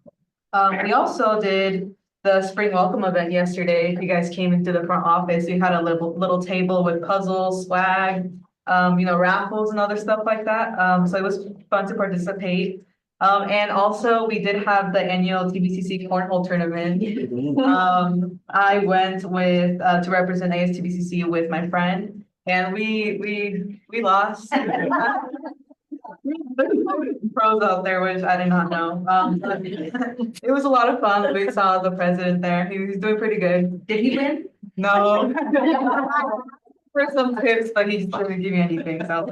We also did the spring welcome event yesterday. If you guys came into the front office, we had a little table with puzzles, swag, raffles and other stuff like that. So it was fun to participate. And also we did have the annual TBCC cornhole tournament. I went with to represent ASTBCC with my friend, and we lost. Pros out there, which I did not know. It was a lot of fun. We saw the president there. He was doing pretty good. Did he win? No. for some tips, but he didn't give me anything, so.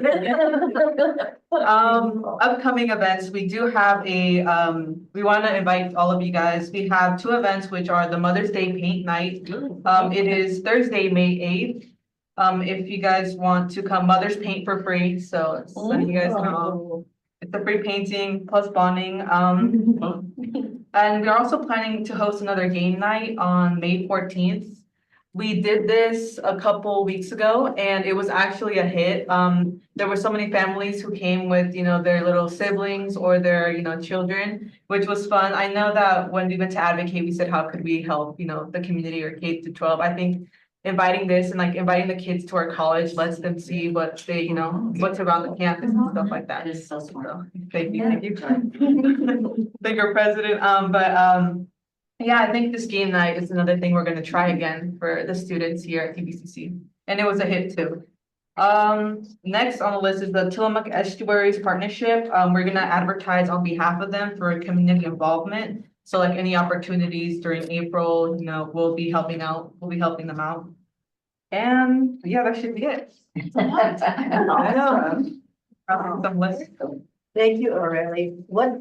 Upcoming events, we do have we want to invite all of you guys. We have 2 events, which are the Mother's Day Paint Night. It is Thursday, May 8th. If you guys want to come, Mother's Paint for free, so it's letting you guys know. It's a free painting plus bonding, and we're also planning to host another game night on May 14th. We did this a couple weeks ago and it was actually a hit. There were so many families who came with, their little siblings or their, children, which was fun. I know that when we went to advocate, we said, how could we help, the community or K to 12? I think inviting this and like inviting the kids to our college lets them see what they, what's around the campus and stuff like that. That is so smart. Thank you. Thank you, President. Yeah, I think this game night is another thing we're gonna try again for the students here at TBCC, and it was a hit too. Next on the list is the Tillamook Estuaries Partnership. We're gonna advertise on behalf of them for community involvement. So like any opportunities during April, we'll be helping them out. And yeah, that should be it. I know. Some list. Thank you, Aurelie. What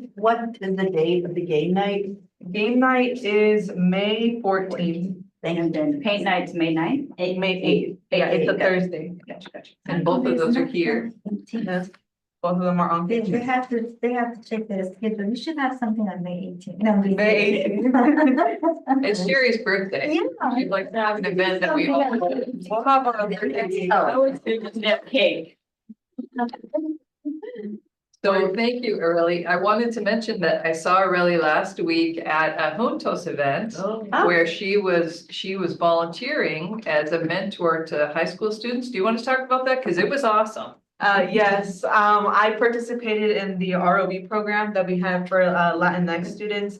is the date of the game night? Game night is May 14th. And then paint night's May 9th. May 8th. Yeah, it's a Thursday. Gotcha. And both of those are here. Yes. Both of them are on. They have to check their schedule. We should have something on May 18th. No, May 18th. It's Sherry's birthday. Yeah. We'd like to have an event that we all. We'll have our birthday. Cake. So thank you, Aurelie. I wanted to mention that I saw Aurelie last week at a Juntos event where she was volunteering as a mentor to high school students. Do you want to talk about that? Because it was awesome. Yes, I participated in the ROV program that we have for Latinx students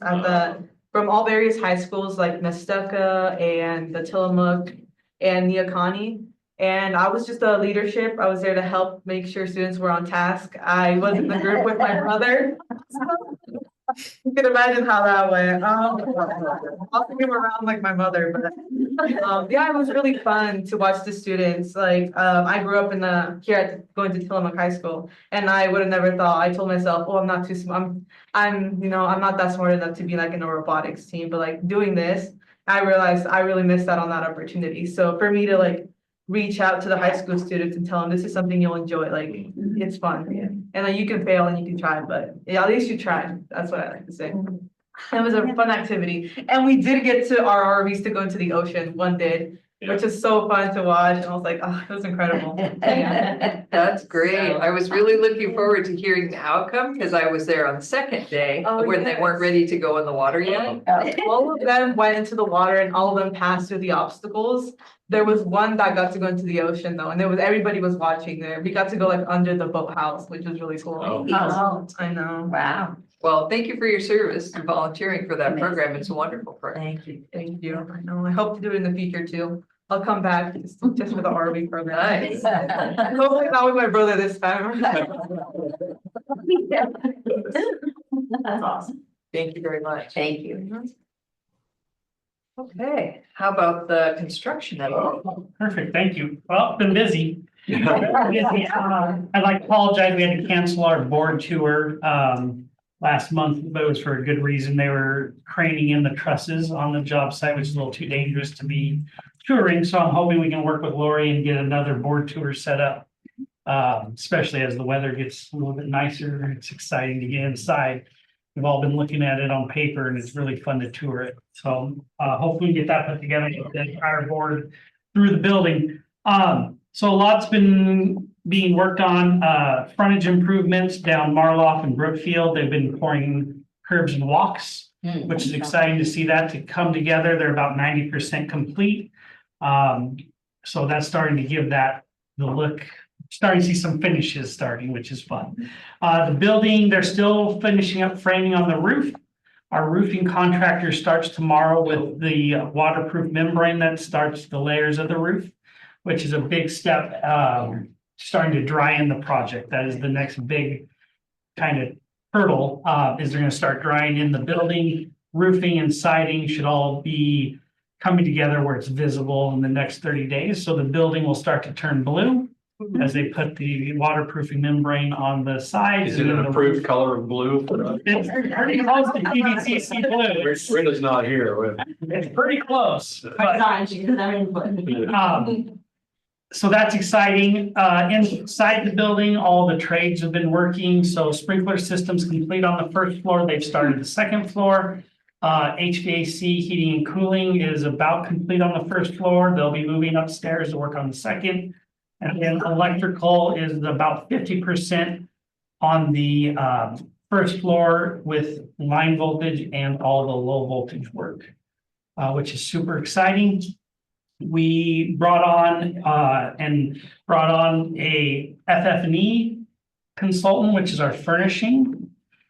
from all various high schools like Nestucca and the Tillamook and Neocani. And I was just a leadership. I was there to help make sure students were on task. I was in the group with my brother. You can imagine how that went. I'll think him around like my mother, but yeah, it was really fun to watch the students. Like I grew up going to Tillamook High School, and I would have never thought. I told myself, "Oh, I'm not too smart. I'm not that smart enough to be like in a robotics team." But like doing this, I realized I really missed out on that opportunity. So for me to like reach out to the high school students and tell them this is something you'll enjoy, like it's fun, and like you can fail and you can try, but yeah, at least you tried. That's what I like to say. It was a fun activity, and we did get to our RVs to go into the ocean. One did, which is so fun to watch, and I was like, oh, it was incredible. Yeah. That's great. I was really looking forward to hearing the outcome because I was there on the second day when they weren't ready to go in the water yet. All of them went into the water and all of them passed through the obstacles. There was one that got to go into the ocean though, and everybody was watching there. We got to go like under the boathouse, which was really cool. Oh. I know. Wow. Well, thank you for your service and volunteering for that program. It's a wonderful program. Thank you. Thank you. I know. I hope to do it in the future too. I'll come back just for the RV program. Nice. Hopefully not with my brother this time. That's awesome. Thank you very much. Thank you. Okay, how about the construction? Perfect, thank you. Well, been busy. I'd like to apologize, we had to cancel our board tour last month, but it was for a good reason. They were craning in the trusses on the job site, which is a little too dangerous to be touring. So I'm hoping we can work with Lori and get another board tour set up. Especially as the weather gets a little bit nicer. It's exciting to get inside. We've all been looking at it on paper and it's really fun to tour it. So hopefully we get that put together with the entire board through the building. So a lot's been being worked on, frontage improvements down Marlock and Brookfield. They've been pouring curbs and walks, which is exciting to see that to come together. They're about 90% complete. So that's starting to give that the look. Starting to see some finishes starting, which is fun. The building, they're still finishing up framing on the roof. Our roofing contractor starts tomorrow with the waterproof membrane that starts the layers of the roof, which is a big step, starting to dry in the project. That is the next big kind of hurdle, is they're going to start drying in the building. Roofing and siding should all be coming together where it's visible in the next 30 days. So the building will start to turn blue as they put the waterproofing membrane on the sides. Is it an approved color of blue? It's pretty close to TBCC blue. Britta's not here. It's pretty close. But, Sorry, so that's exciting. Inside the building, all the trades have been working. So sprinkler systems complete on the first floor. They've started the second floor. HVAC heating and cooling is about complete on the first floor. They'll be moving upstairs to work on the second. And then electrical is about 50% on the first floor with line voltage and all the low voltage work, which is super exciting. We brought on a FF&E consultant, which is our furnishing,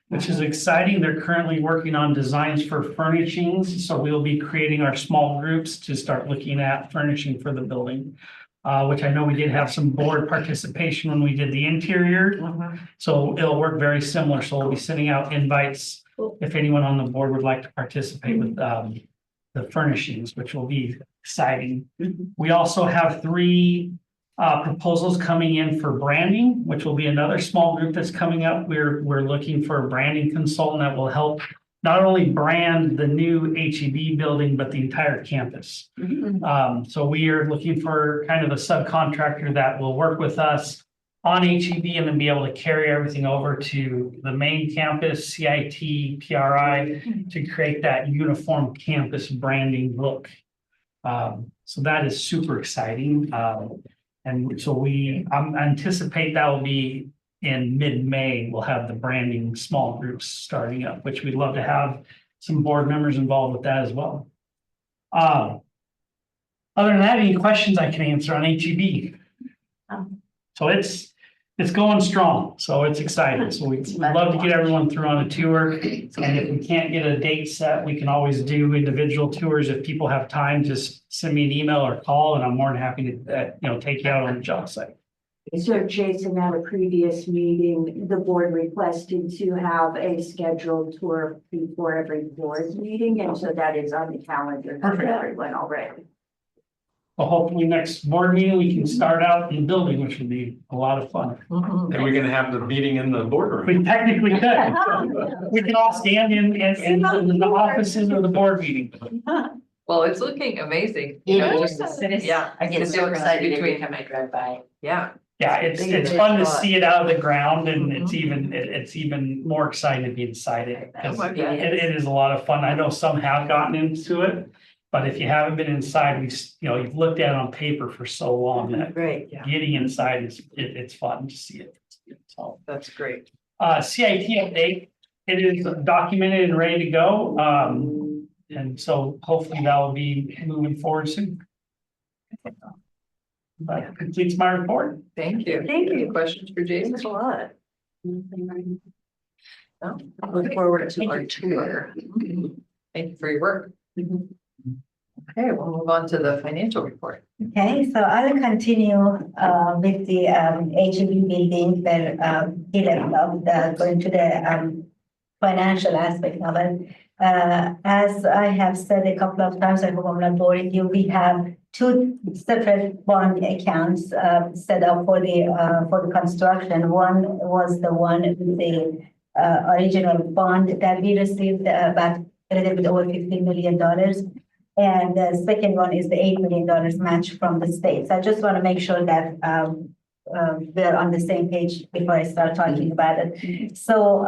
which is exciting. They're currently working on designs for furnishings. So we'll be creating our small groups to start looking at furnishing for the building, which I know we did have some board participation when we did the interior. So it'll work very similar. So we'll be sending out invites if anyone on the board would like to participate with the furnishings, which will be exciting. We also have 3 proposals coming in for branding, which will be another small group that's coming up. We're looking for a branding consultant that will help not only brand the new HEB building, but the entire campus. So we are looking for kind of a subcontractor that will work with us on HEB and then be able to carry everything over to the main campus, CIT, PRI, to create that uniform campus branding look. So that is super exciting. And so I anticipate that will be in mid-May, we'll have the branding small groups starting up, which we'd love to have some board members involved with that as well. Other than that, any questions I can answer on HEB? So it's going strong, so it's exciting. So we'd love to get everyone through on a tour. And if we can't get a date set, we can always do individual tours. If people have time, just send me an email or call, and I'm more than happy to take you out on the job site. So Jason, at a previous meeting, the board requested to have a scheduled tour before every board meeting, and so that is on the calendar for everyone already. Well, hopefully next board meeting, we can start out in the building, which would be a lot of fun. And we're gonna have the meeting in the boardroom. We technically could. We can all stand in the offices of the board meeting. Well, it's looking amazing. Yeah, I get so excited every time I drive by. Yeah. Yeah, it's fun to see it out of the ground, and it's even more exciting to be inside it. 'Cause it is a lot of fun. I know some have gotten into it, but if you haven't been inside, you've looked at it on paper for so long that getting inside it's fun to see it. So that's great. CIT update, it is documented and ready to go. And so hopefully that will be moving forward soon. That completes my report. Thank you. Any questions for Jason? Thanks a lot. No, look forward to our tour. Thank you for your work. Okay, we'll move on to the financial report. Okay, so I will continue with the HEB building that going to the financial aspect of it. As I have said a couple of times, I hope I'm not boring you, we have 2 separate bond accounts set up for the construction. One was the one with the original bond that we received about a little bit over $15 million. And the second one is the $8 million match from the state. So I just want to make sure that we're on the same page before I start talking about it. So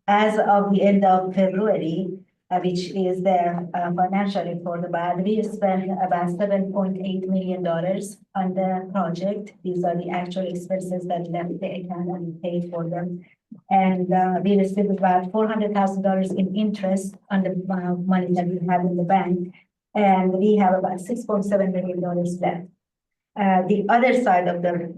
as of the end of February, which is the financial report about, we spent about $7.8 million on the project. These are the actual expenses that left the account and we paid for them. And we received about $400,000 in interest on the money that we have in the bank. And we have about $6.7 million left. The other side of the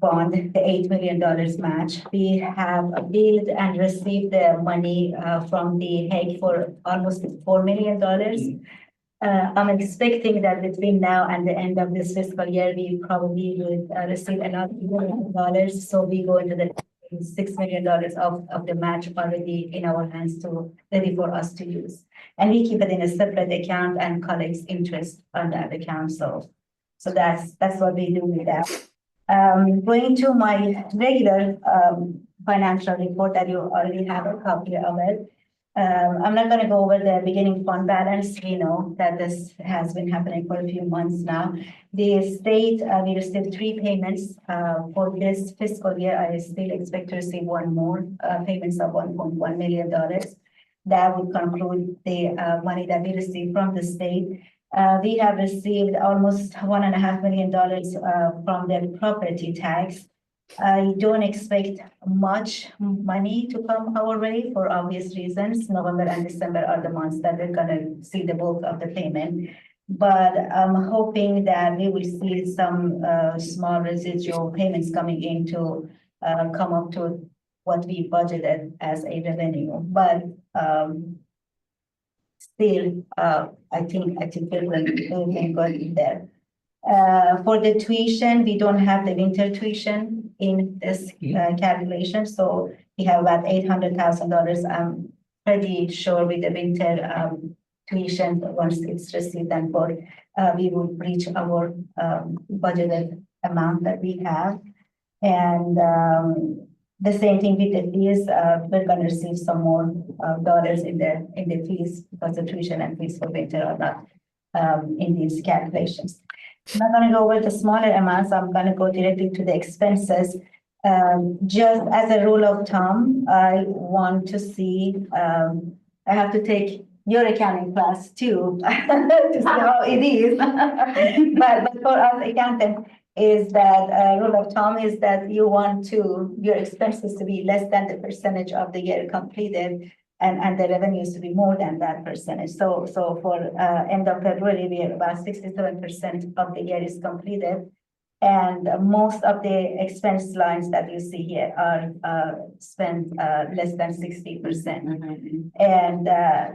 bond, the $8 million match, we have billed and received the money from the Hague for almost $4 million. I'm expecting that between now and the end of this fiscal year, we probably would receive another $1 million. So we go into the $6 million of the match already in our hands to ready for us to use. And we keep it in a separate account and collect interest on that account. So that's what we do with that. Going to my regular financial report that you already have a copy of it. I'm not gonna go over the beginning fund balance. We know that this has been happening for a few months now. The state, we received 3 payments for this fiscal year. I still expect to receive 1 more payments of $1.1 million. That would conclude the money that we received from the state. We have received almost $1.5 million from the property tax. I don't expect much money to come our way for obvious reasons. November and December are the months that we're gonna see the bulk of the payment. But I'm hoping that we will see some small residual payments coming in to come up to what we budgeted as a revenue. But still, I think we're going good there. For the tuition, we don't have the winter tuition in this calculation, so we have about $800,000. I'm pretty sure with the winter tuition, once it's received and for we will reach our budgeted amount that we have. And the same thing with the fees, we're gonna receive some more dollars in the fees because the tuition and fees for winter are not in these calculations. I'm not gonna go over the smaller amounts. I'm gonna go directly to the expenses. Just as a rule of thumb, I want to see, I have to take your accounting class too, to see how it is. But for us accountants, is that rule of thumb is that you want your expenses to be less than the percentage of the year completed and the revenues to be more than that percentage. So for end of February, we are about 67% of the year is completed. And most of the expense lines that you see here are spent less than 60%. And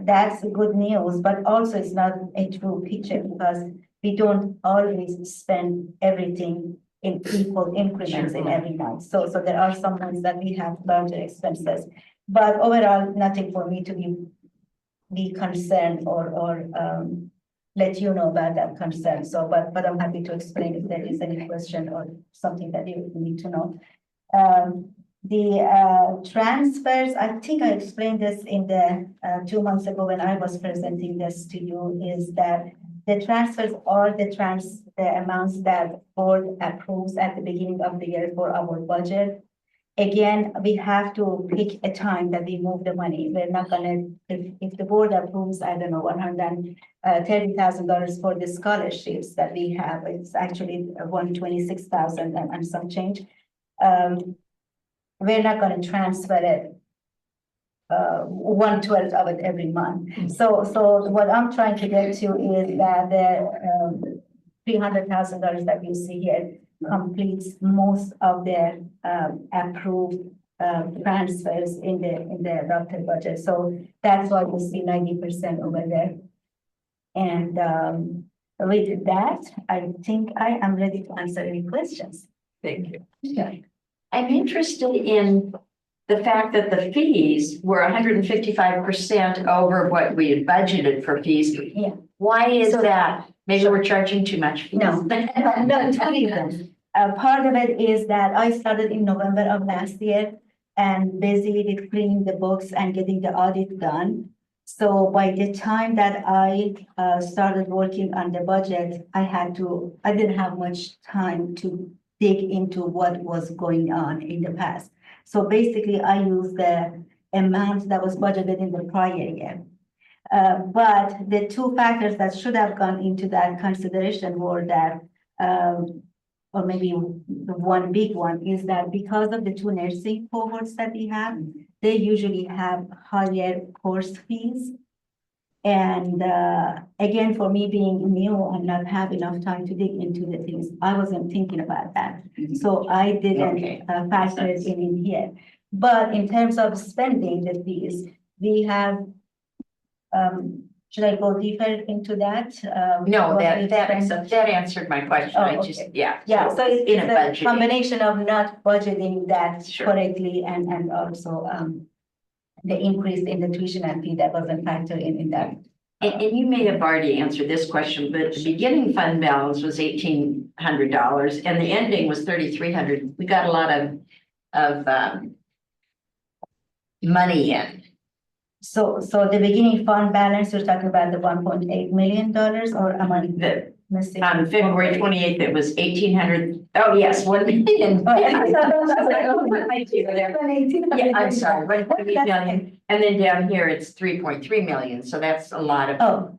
that's good news, but also it's not a true picture because we don't always spend everything in equal increments in every month. So there are some months that we have larger expenses. But overall, nothing for me to be concerned or let you know about that concern. So, but I'm happy to explain if there is any question or something that you need to know. The transfers, I think I explained this in the 2 months ago when I was presenting this to you, is that the transfers are the amounts that board approves at the beginning of the year for our budget. Again, we have to pick a time that we move the money. We're not gonna, if the board approves, I don't know, $130,000 for the scholarships that we have, it's actually 126,000 and some change. We're not gonna transfer it 1/12 of it every month. So what I'm trying to get to is that the $300,000 that you see here completes most of the approved transfers in the adopted budget. So that's why we see 90% over there. And with that, I think I am ready to answer any questions. Thank you. Sure. I'm interested in the fact that the fees were 155% over what we had budgeted for fees. Yeah. Why is that? Maybe we're charging too much. No, no, two reasons. Part of it is that I started in November of last year and busy with cleaning the books and getting the audit done. So by the time that I started working on the budget, I didn't have much time to dig into what was going on in the past. So basically I used the amount that was budgeted in the prior year. But the two factors that should have gone into that consideration were that, or maybe the one big one is that because of the 2 nursing cohorts that we have, they usually have higher course fees. And again, for me being new and not have enough time to dig into the things, I wasn't thinking about that. So I didn't factor it in here. But in terms of spending the fees, we have should I go deeper into that? No, what that, we've that, spent? that answered my question. I Oh, just, okay. yeah. Yeah, so it's in a a budget. combination of not budgeting that Sure. correctly and also the increase in the tuition and fee that wasn't factored in that. And you may have already answered this question, but the beginning fund balance was $1,800 and the ending was $3,300. We got a lot of money in. So the beginning fund balance, you're talking about the $1.8 million, or am I missing? On February 28th, it was 1,800. Oh, yes, 1 million. Yeah, I'm sorry, but million. And then down here, it's 3.3 million. So that's a lot of.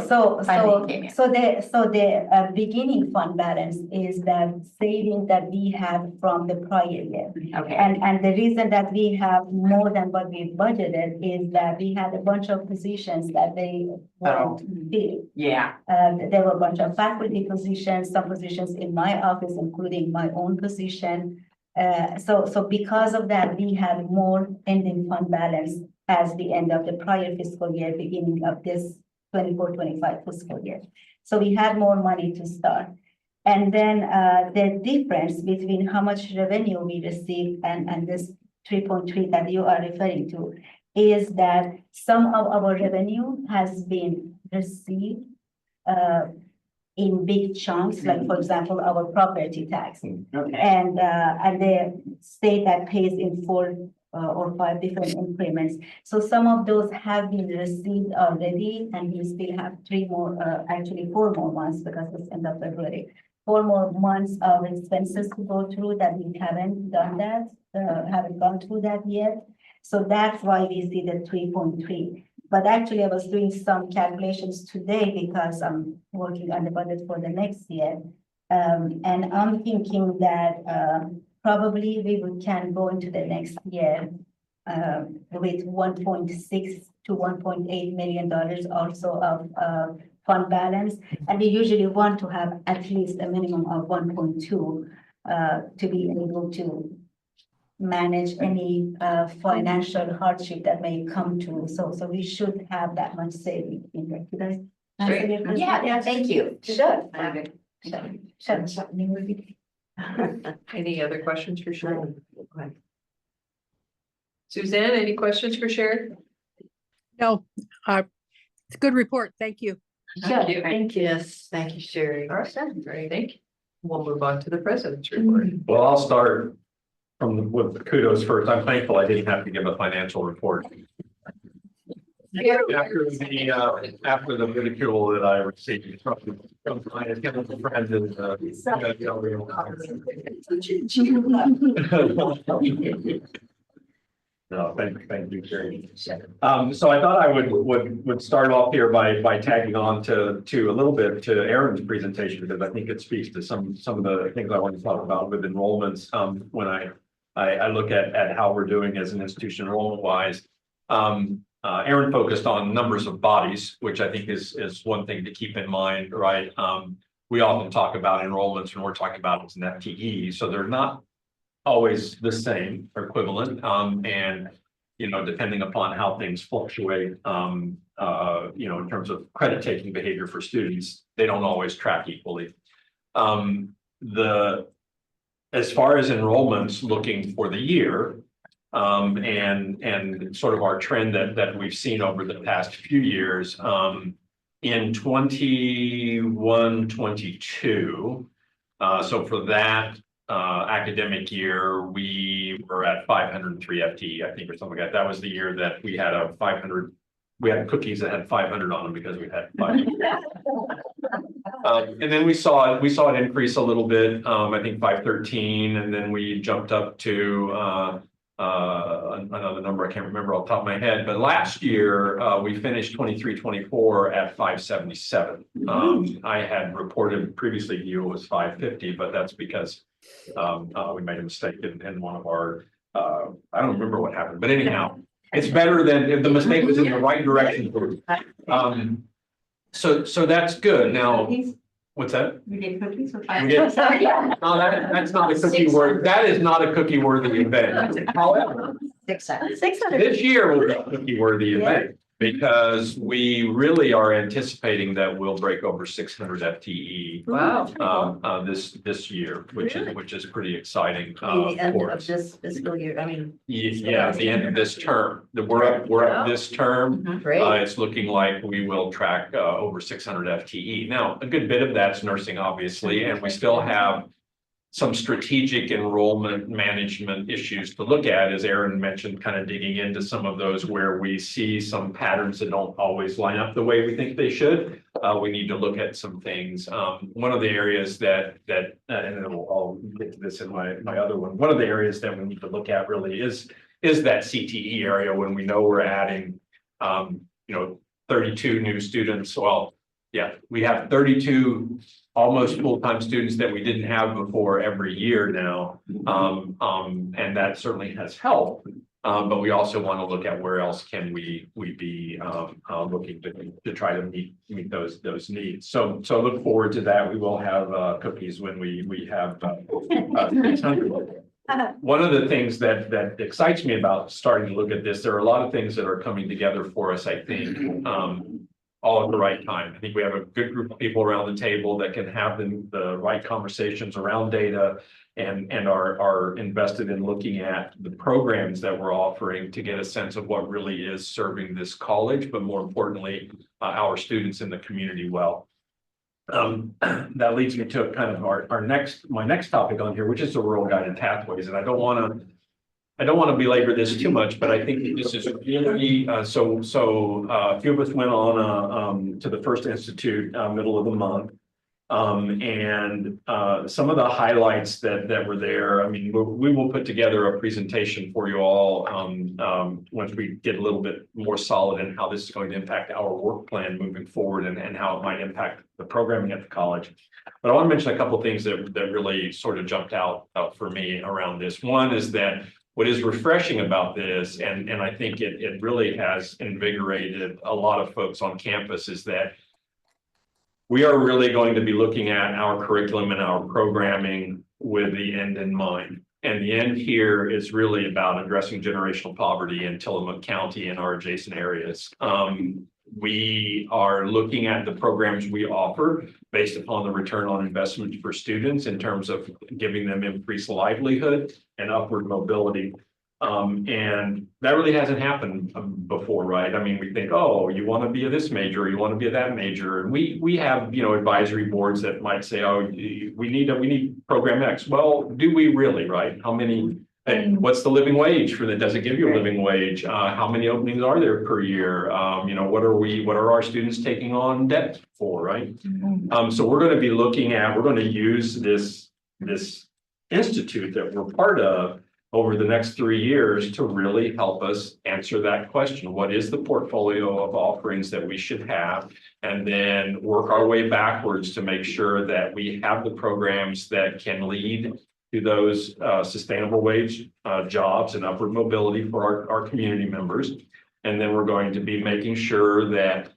So Funding came in. the beginning fund balance is that saving that we have from the prior year. Okay. And the reason that we have more than what we budgeted is that we had a bunch of positions that they weren't filled. Yeah. There were a bunch of faculty positions, some positions in my office, including my own position. So because of that, we had more ending fund balance as the end of the prior fiscal year, beginning of this 24-25 fiscal year. So we had more money to start. And then the difference between how much revenue we received and this 3.3 that you are referring to is that some of our revenue has been received in big chunks, like for example, our property tax. Okay. And the state that pays in 4 or 5 different increments. So some of those have been received already, and we still have 3 more, actually 4 more months, because it's end of February. 4 more months of expenses to go through that we haven't done that, haven't gone through that yet. So that's why we see the 3.3. But actually, I was doing some calculations today because I'm working on the budget for the next year. And I'm thinking that probably can go into the next year with $1.6 to $1.8 million also of fund balance. And we usually want to have at least a minimum of 1.2 to be able to manage any financial hardship that may come to. So we should have that much saving in there. Did I answer your question? Yeah, thank you. Sure. Any other questions for Sherry? Suzanne, any questions for Sherry? No, it's a good report. Thank you. Good, thank you. Yes, thank you, Sherry. All right, great, thank you. We'll move on to the president's report. Well, I'll start with kudos first. I'm thankful I didn't have to give a financial report. After the ridicule that I received from my chemical friends and no, thank you, Sherry. So I thought I would start off here by tagging on to a little bit to Aaron's presentation, because I think it speaks to some of the things I want to talk about with enrollments. When I look at how we're doing as an institution enrollment wise. Aaron focused on numbers of bodies, which I think is one thing to keep in mind, right? We often talk about enrollments when we're talking about it as an FTE, so they're not always the same or equivalent. And, you know, depending upon how things fluctuate, you know, in terms of credit taking behavior for students, they don't always track equally. As far as enrollments looking for the year, and sort of our trend that we've seen over the past few years, in 21-22, so for that academic year, we were at 503 FTE, I think, or something like that. That was the year that we had we had cookies that had 500 on them because we had 500. And then we saw it increase a little bit, I think 513, and then we jumped up to another number I can't remember off the top of my head, but last year we finished 23-24 at 577. I had reported previously to you it was 550, but that's because we made a mistake in one of our I don't remember what happened, but anyhow, it's better than if the mistake was in the right direction. So that's good. Now, what's that? We get cookies with We get- No, that's not a cookie word. That is not a cookie worthy event. However, 600. this year was a cookie worthy event because we really are anticipating that we'll break over 600 FTE Wow. this year, which is pretty exciting The end for of us. this fiscal year, I mean. Yeah, at the end of this term, we're up this term. Great. It's looking like we will track over 600 FTE. Now, a good bit of that's nursing, obviously, and we still have some strategic enrollment management issues to look at, as Aaron mentioned, kind of digging into some of those where we see some patterns that don't always line up the way we think they should. We need to look at some things. One of the areas and then I'll get to this in my other one. One of the areas that we need to look at really is that CTE area when we know we're adding, 32 new students. Well, yeah, we have 32 almost full-time students that we didn't have before every year now. And that certainly has helped. But we also want to look at where else can we be looking to try to meet those needs. So look forward to that. We will have cookies when we have 600. One of the things that excites me about starting to look at this, there are a lot of things that are coming together for us, I think, all at the right time. I think we have a good group of people around the table that can have the right conversations around data and are invested in looking at the programs that we're offering to get a sense of what really is serving this college, but more importantly, our students in the community well. That leads me to kind of my next topic on here, which is the rural guided pathways. And I don't want to belabor this too much, but I think this is really a few of us went on to the First Institute middle of the month. And some of the highlights that were there, I mean, we will put together a presentation for you all once we get a little bit more solid in how this is going to impact our work plan moving forward and how it might impact the programming at the college. But I want to mention a couple of things that really sort of jumped out for me around this. One is that what is refreshing about this, and I think it really has invigorated a lot of folks on campus, is that we are really going to be looking at our curriculum and our programming with the end in mind. And the end here is really about addressing generational poverty in Tillamook County and our adjacent areas. We are looking at the programs we offer based upon the return on investment for students in terms of giving them increased livelihood and upward mobility. And that really hasn't happened before, right? I mean, we think, oh, you want to be a this major, or you want to be a that major. And we have, advisory boards that might say, oh, we need program X. Well, do we really, right? How many, what's the living wage for that? Does it give you a living wage? How many openings are there per year? What are our students taking on debt for, right? So we're going to be we're going to use this institute that we're part of over the next 3 years to really help us answer that question. What is the portfolio of offerings that we should have? And then work our way backwards to make sure that we have the programs that can lead to those sustainable wage jobs and upward mobility for our community members. And then we're going to be making sure that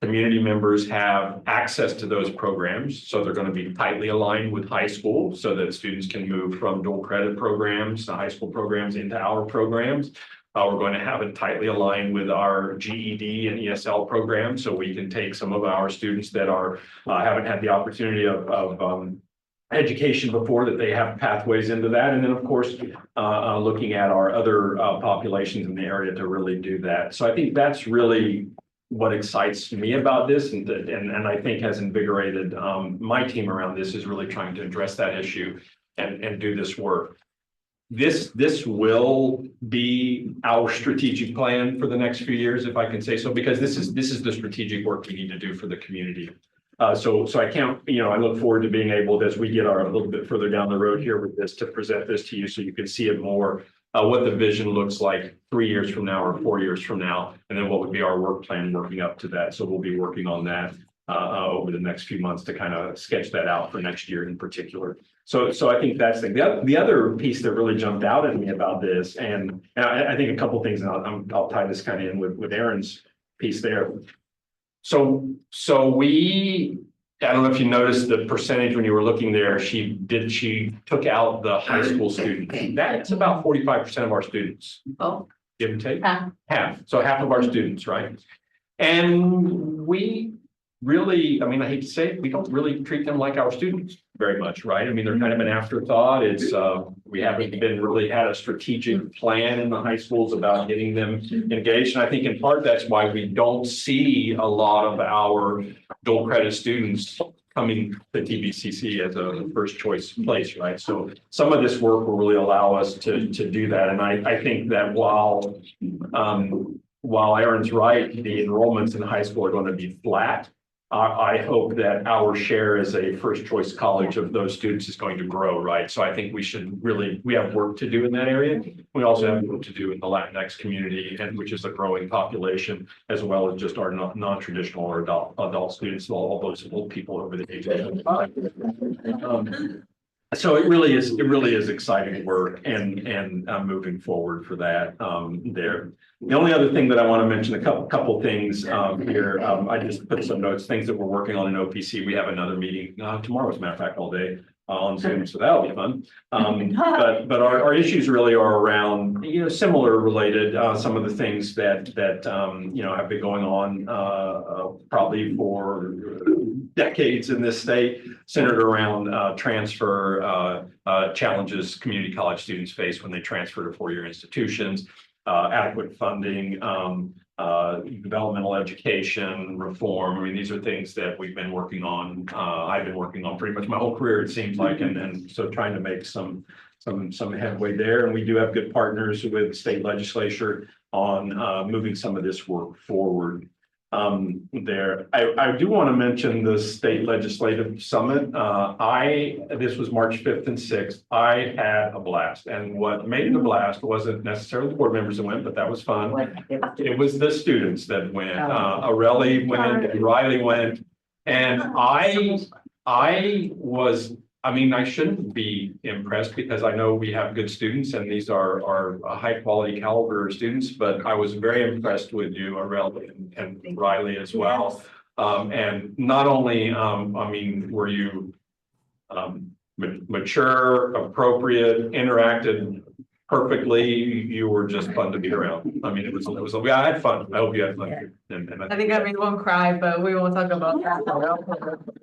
community members have access to those programs. So they're going to be tightly aligned with high school so that students can move from dual credit programs, the high school programs, into our programs. We're going to have it tightly aligned with our GED and ESL programs so we can take some of our students that haven't had the opportunity of education before, that they have pathways into that. And then, of course, looking at our other populations in the area to really do that. So I think that's really what excites me about this, and I think has invigorated my team around this, is really trying to address that issue and do this work. This will be our strategic plan for the next few years, if I can say so, because this is the strategic work we need to do for the community. So I can't, I look forward to being able, as we get a little bit further down the road here with this, to present this to you so you can see it more, what the vision looks like 3 years from now or 4 years from now, and then what would be our work plan working up to that. So we'll be working on that over the next few months to kind of sketch that out for next year in particular. So I think that's the other piece that really jumped out at me about this, and I think a couple things, and I'll tie this kind of in with Aaron's piece there. So I don't know if you noticed the percentage when you were looking there. She took out the high school student. That's about 45% of our students. Oh, Give and take. Half. Half. So half of our students, right? And we really, I mean, I hate to say it, we don't really treat them like our students very much, right? I mean, they're kind of an afterthought. It's, we haven't been really had a strategic plan in the high schools about getting them engaged. And I think in part that's why we don't see a lot of our dual credit students coming to TBCC as a first choice place, right? So some of this work will really allow us to do that. And I think that while Aaron's right, the enrollments in high school are going to be flat. I hope that our share as a first choice college of those students is going to grow, right? So I think we have work to do in that area. We also have work to do in the Latinx community, and which is a growing population, as well as just our non-traditional or adult students, all those old people over the age of 25. So it really is exciting work and moving forward for that there. The only other thing that I want to mention, a couple things here. I just put some notes, things that we're working on in OPC. We have another meeting tomorrow, as a matter of fact, all day on Zoom, so that'll be fun. But our issues really are around, similar related, some of the things that have been going on probably for decades in this state, centered around transfer challenges community college students face when they transfer to four-year institutions, adequate funding, developmental education reform. I mean, these are things that we've been working on. I've been working on pretty much my whole career, it seems like, and so trying to make some headway there. And we do have good partners with state legislature on moving some of this work forward. There, I do want to mention the state legislative summit. This was March 5th and 6th. I had a blast, and what made it a blast wasn't necessarily the board members that went, but that was fun. It was the students that went. Aurelie went, Riley went, and I mean, I shouldn't be impressed because I know we have good students and these are high quality caliber students, but I was very impressed with you, Aurelie and Riley as well. And not only, I mean, were you mature, appropriate, interacted perfectly, you were just fun to be around. I mean, it was I had fun. I hope you had fun. And I think I made one cry, but we won't talk about that.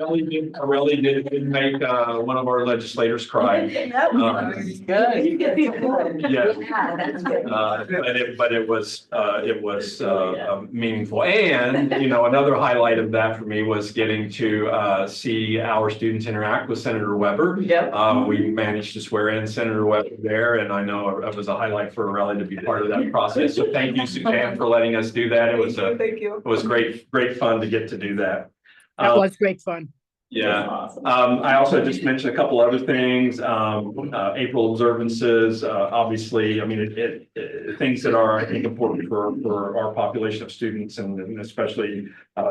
Aurelie did make one of our legislators cry. Good. You get the award. Yes. Yeah, that's good. But it was meaningful. And, another highlight of that for me was getting to see our students interact with Senator Weber. Yep. We managed to swear in Senator Weber there, and I know it was a highlight for Aurelie to be part of that process. So thank you, Suzanne, for letting us do that. It was great fun to get to do that. That was great fun. Yeah. I also just mentioned a couple other things. April observances, obviously, I mean, things that are, I think, important for our population of students and especially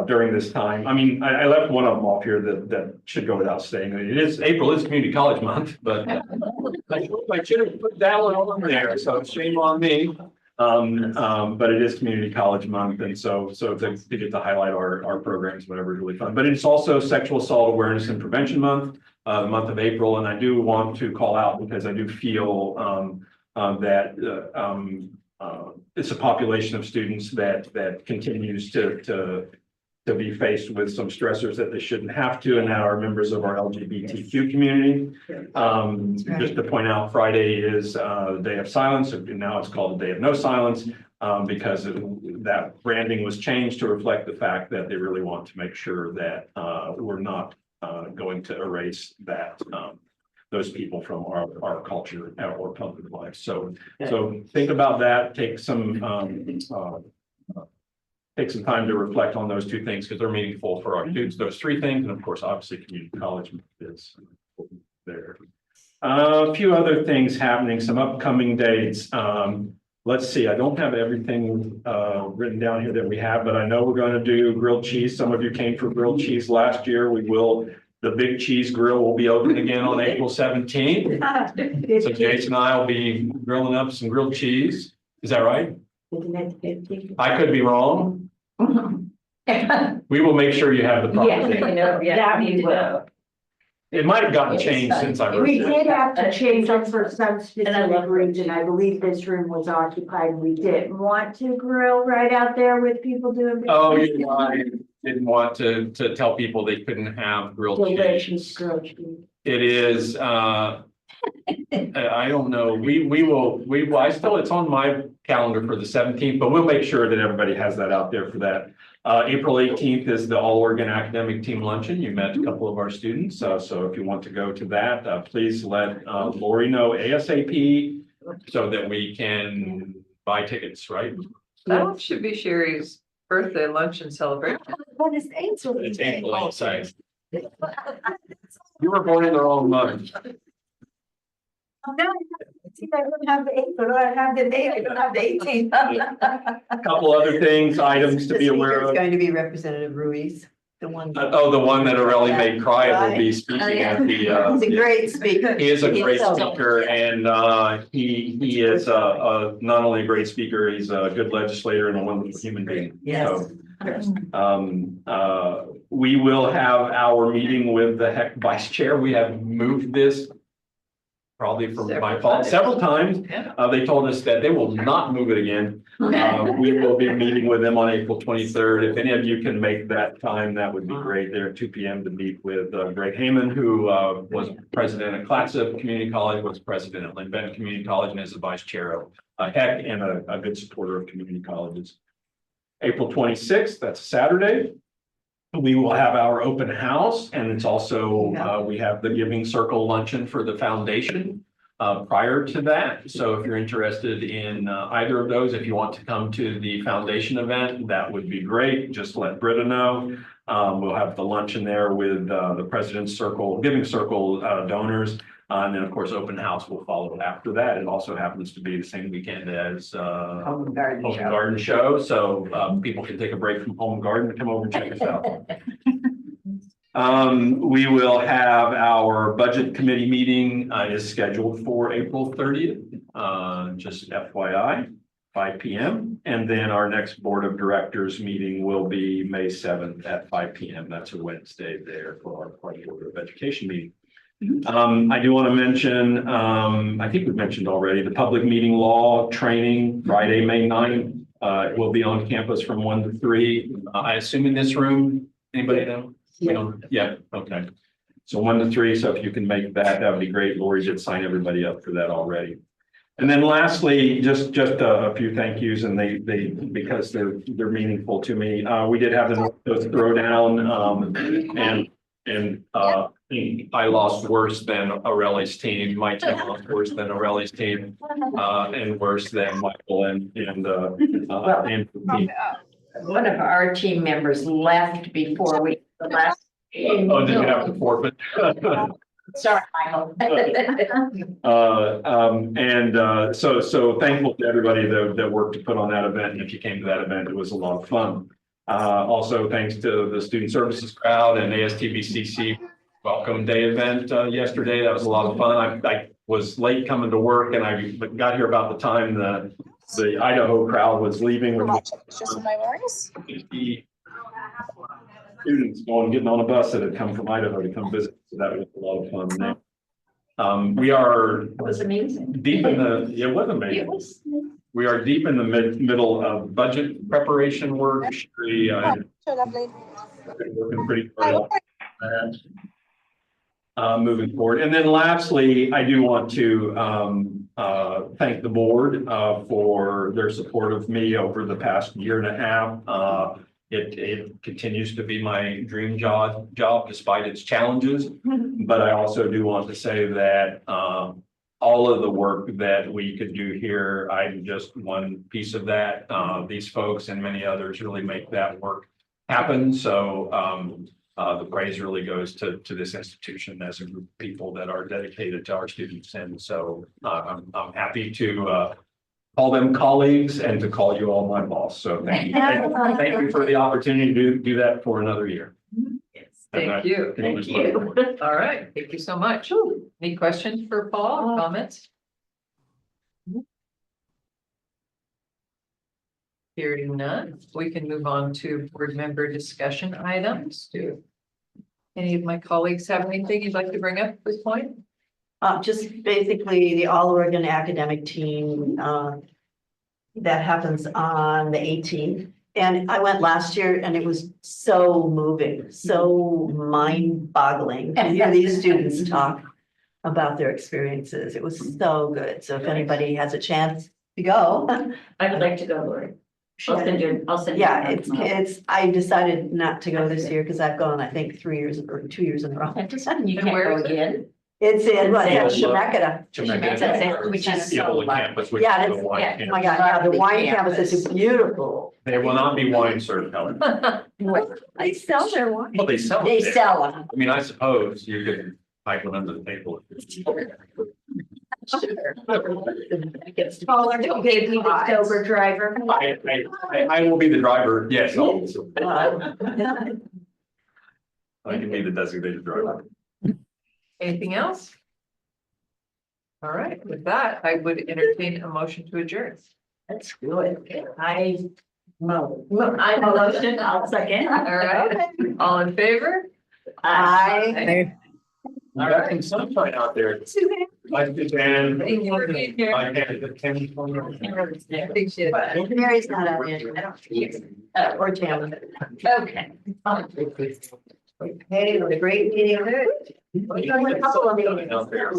during this time. I mean, I left one of them off here that should go without saying. April is Community College Month, but I should have put that one on there, so shame on me. But it is Community College Month, and so to get to highlight our programs, whatever, is really fun. But it's also Sexual Assault Awareness and Prevention Month, the month of April, and I do want to call out because I do feel that it's a population of students that continues to be faced with some stressors that they shouldn't have to, and that are members of our LGBTQ community. Just to point out, Friday is the Day of Silence, and now it's called the Day of No Silence, because that branding was changed to reflect the fact that they really want to make sure that we're not going to erase those people from our culture or public life. So think about that, take some time to reflect on those two things because they're meaningful for our students, those three things. And of course, obviously community college is there. A few other things happening, some upcoming dates. Let's see, I don't have everything written down here that we have, but I know we're going to do grilled cheese. Some of you came for grilled cheese last year. The Big Cheese Grill will be open again on April 17th. So Jason and I will be grilling up some grilled cheese. Is that right? I could be wrong. We will make sure you have the proper. Yeah, we will. It might have gotten changed since I wrote We it. did have to change them for some specific reason. I believe this room was occupied. and We didn't want to grill right out there with people doing. Oh, you know, I didn't want to tell people they couldn't have grilled cheese. Delicious grilled cheese. It is, I don't know, we will, I still, it's on my calendar for the 17th, but we'll make sure that everybody has that out there for that. April 18th is the All Oregon Academic Team Luncheon. You met a couple of our students, so if you want to go to that, please let Lori know ASAP so that we can buy tickets, right? That should be Sherry's birthday luncheon celebration. What is April? It's April, sorry. You were born in the wrong month. No, see, I don't have the April, I have the day, I don't have the 18th. A couple other things, items to be aware It's of. going to be Representative Ruiz, the one. Oh, the one that Aurelie made cry will be speaking at the. He's a great speaker. He is a great so- speaker, and he is not only a great speaker, he's a good legislator and a wonderful human being. Yes. So, we will have our meeting with the HEC vice chair. We have moved this probably from my fault several times. Yeah. They told us that they will not move it again. We will be meeting with them on April 23rd. If any of you can make that time, that would be great. There at 2 p.m. to meet with Greg Heyman, who was president at Clatsop Community College, was president at Lynn Benton Community College, and is the vice chair of HEC and a good supporter of community colleges. April 26th, that's Saturday. We will have our open house, and it's also, we have the Giving Circle luncheon for the foundation prior to that. So if you're interested in either of those, if you want to come to the foundation event, that would be great. Just let Britta know. We'll have the luncheon there with the President's Circle, Giving Circle donors. And then, of course, open house will follow after that. It also happens to be the same weekend as Home and Garden Show. So people can take a break from Home and Garden and come over and check us out. We will have our budget committee meeting is scheduled for April 30th. Just FYI, 5 p.m. And then our next board of directors meeting will be May 7th at 5 p.m. That's a Wednesday there for our Board of Education meeting. I do want to mention, I think we've mentioned already, the public meeting law training, Friday, May 9th. It will be on campus from 1 to 3. I assume in this room, anybody know? Yeah, okay. So 1 to 3, so if you can make that, that would be great. Lori did sign everybody up for that already. And then lastly, just a few thank yous, and they because they're meaningful to me. We did have the North throwdown, and I lost worse than Aurelie's team. My team lost worse than Aurelie's team, and worse than Michael and One of our team members left before the last. Oh, did you have to forfeit? Sorry, Michael. So thankful to everybody that worked to put on that event. And if you came to that event, it was a lot of fun. Also, thanks to the student services crowd and ASTBCC welcome day event yesterday. That was a lot of fun. I was late coming to work, and I got here about the time the Idaho crowd was leaving. Students getting on a bus that had come from Idaho to come visit. So that was a lot of fun. We are It was amazing. deep in it was amazing. We are deep in the middle of budget preparation work. Working pretty hard on that. Moving forward. And then lastly, I do want to thank the board for their support of me over the past year and a half. It continues to be my dream job despite its challenges. But I also do want to say that all of the work that we could do here, I'm just one piece of that. These folks and many others really make that work happen. So the praise really goes to this institution as a group of people that are dedicated to our students. And so I'm happy to call them colleagues and to call you all my boss. So thank you. Thank you for the opportunity to do that for another year. Yes, thank you. Thank you. All right, thank you so much. Any questions for Paul, comments? Hearing none, we can move on to board member discussion items. Any of my colleagues have anything you'd like to bring up at this point? Just basically the All Oregon Academic Team, that happens on the 18th. And I went last year and it was so moving, so mind-boggling to hear these students talk about their experiences. It was so good. So if anybody has a chance to go. I would like to go, Lori. I'll send you. Yeah, I decided not to go this year because I've gone, I think, 3 years or 2 years in a row. You can't go again. It's in, what, It's in- Chemeketa. Which is The old campus, which Yeah, is the it's- wine yeah, Oh campus. my God, yeah, the wine campus is beautiful. They will not be wine served, Helen. They sell their wine. Well, they sell it They there. sell them. I mean, I suppose you could hike one under the table. Sober driver. I will be the driver, yes. I can be the designated driver. Anything else? All right, with that, I would entertain a motion to adjourn. That's good. I motion, I'll second. All right, all in favor? I. Back in sunshine out there. Like Suzanne. Thank you for being here. I had the 10. Appreciate it. Mary's not out yet. I don't think it's- Or Tammy. Okay. Hey, it was a great meeting. Out there.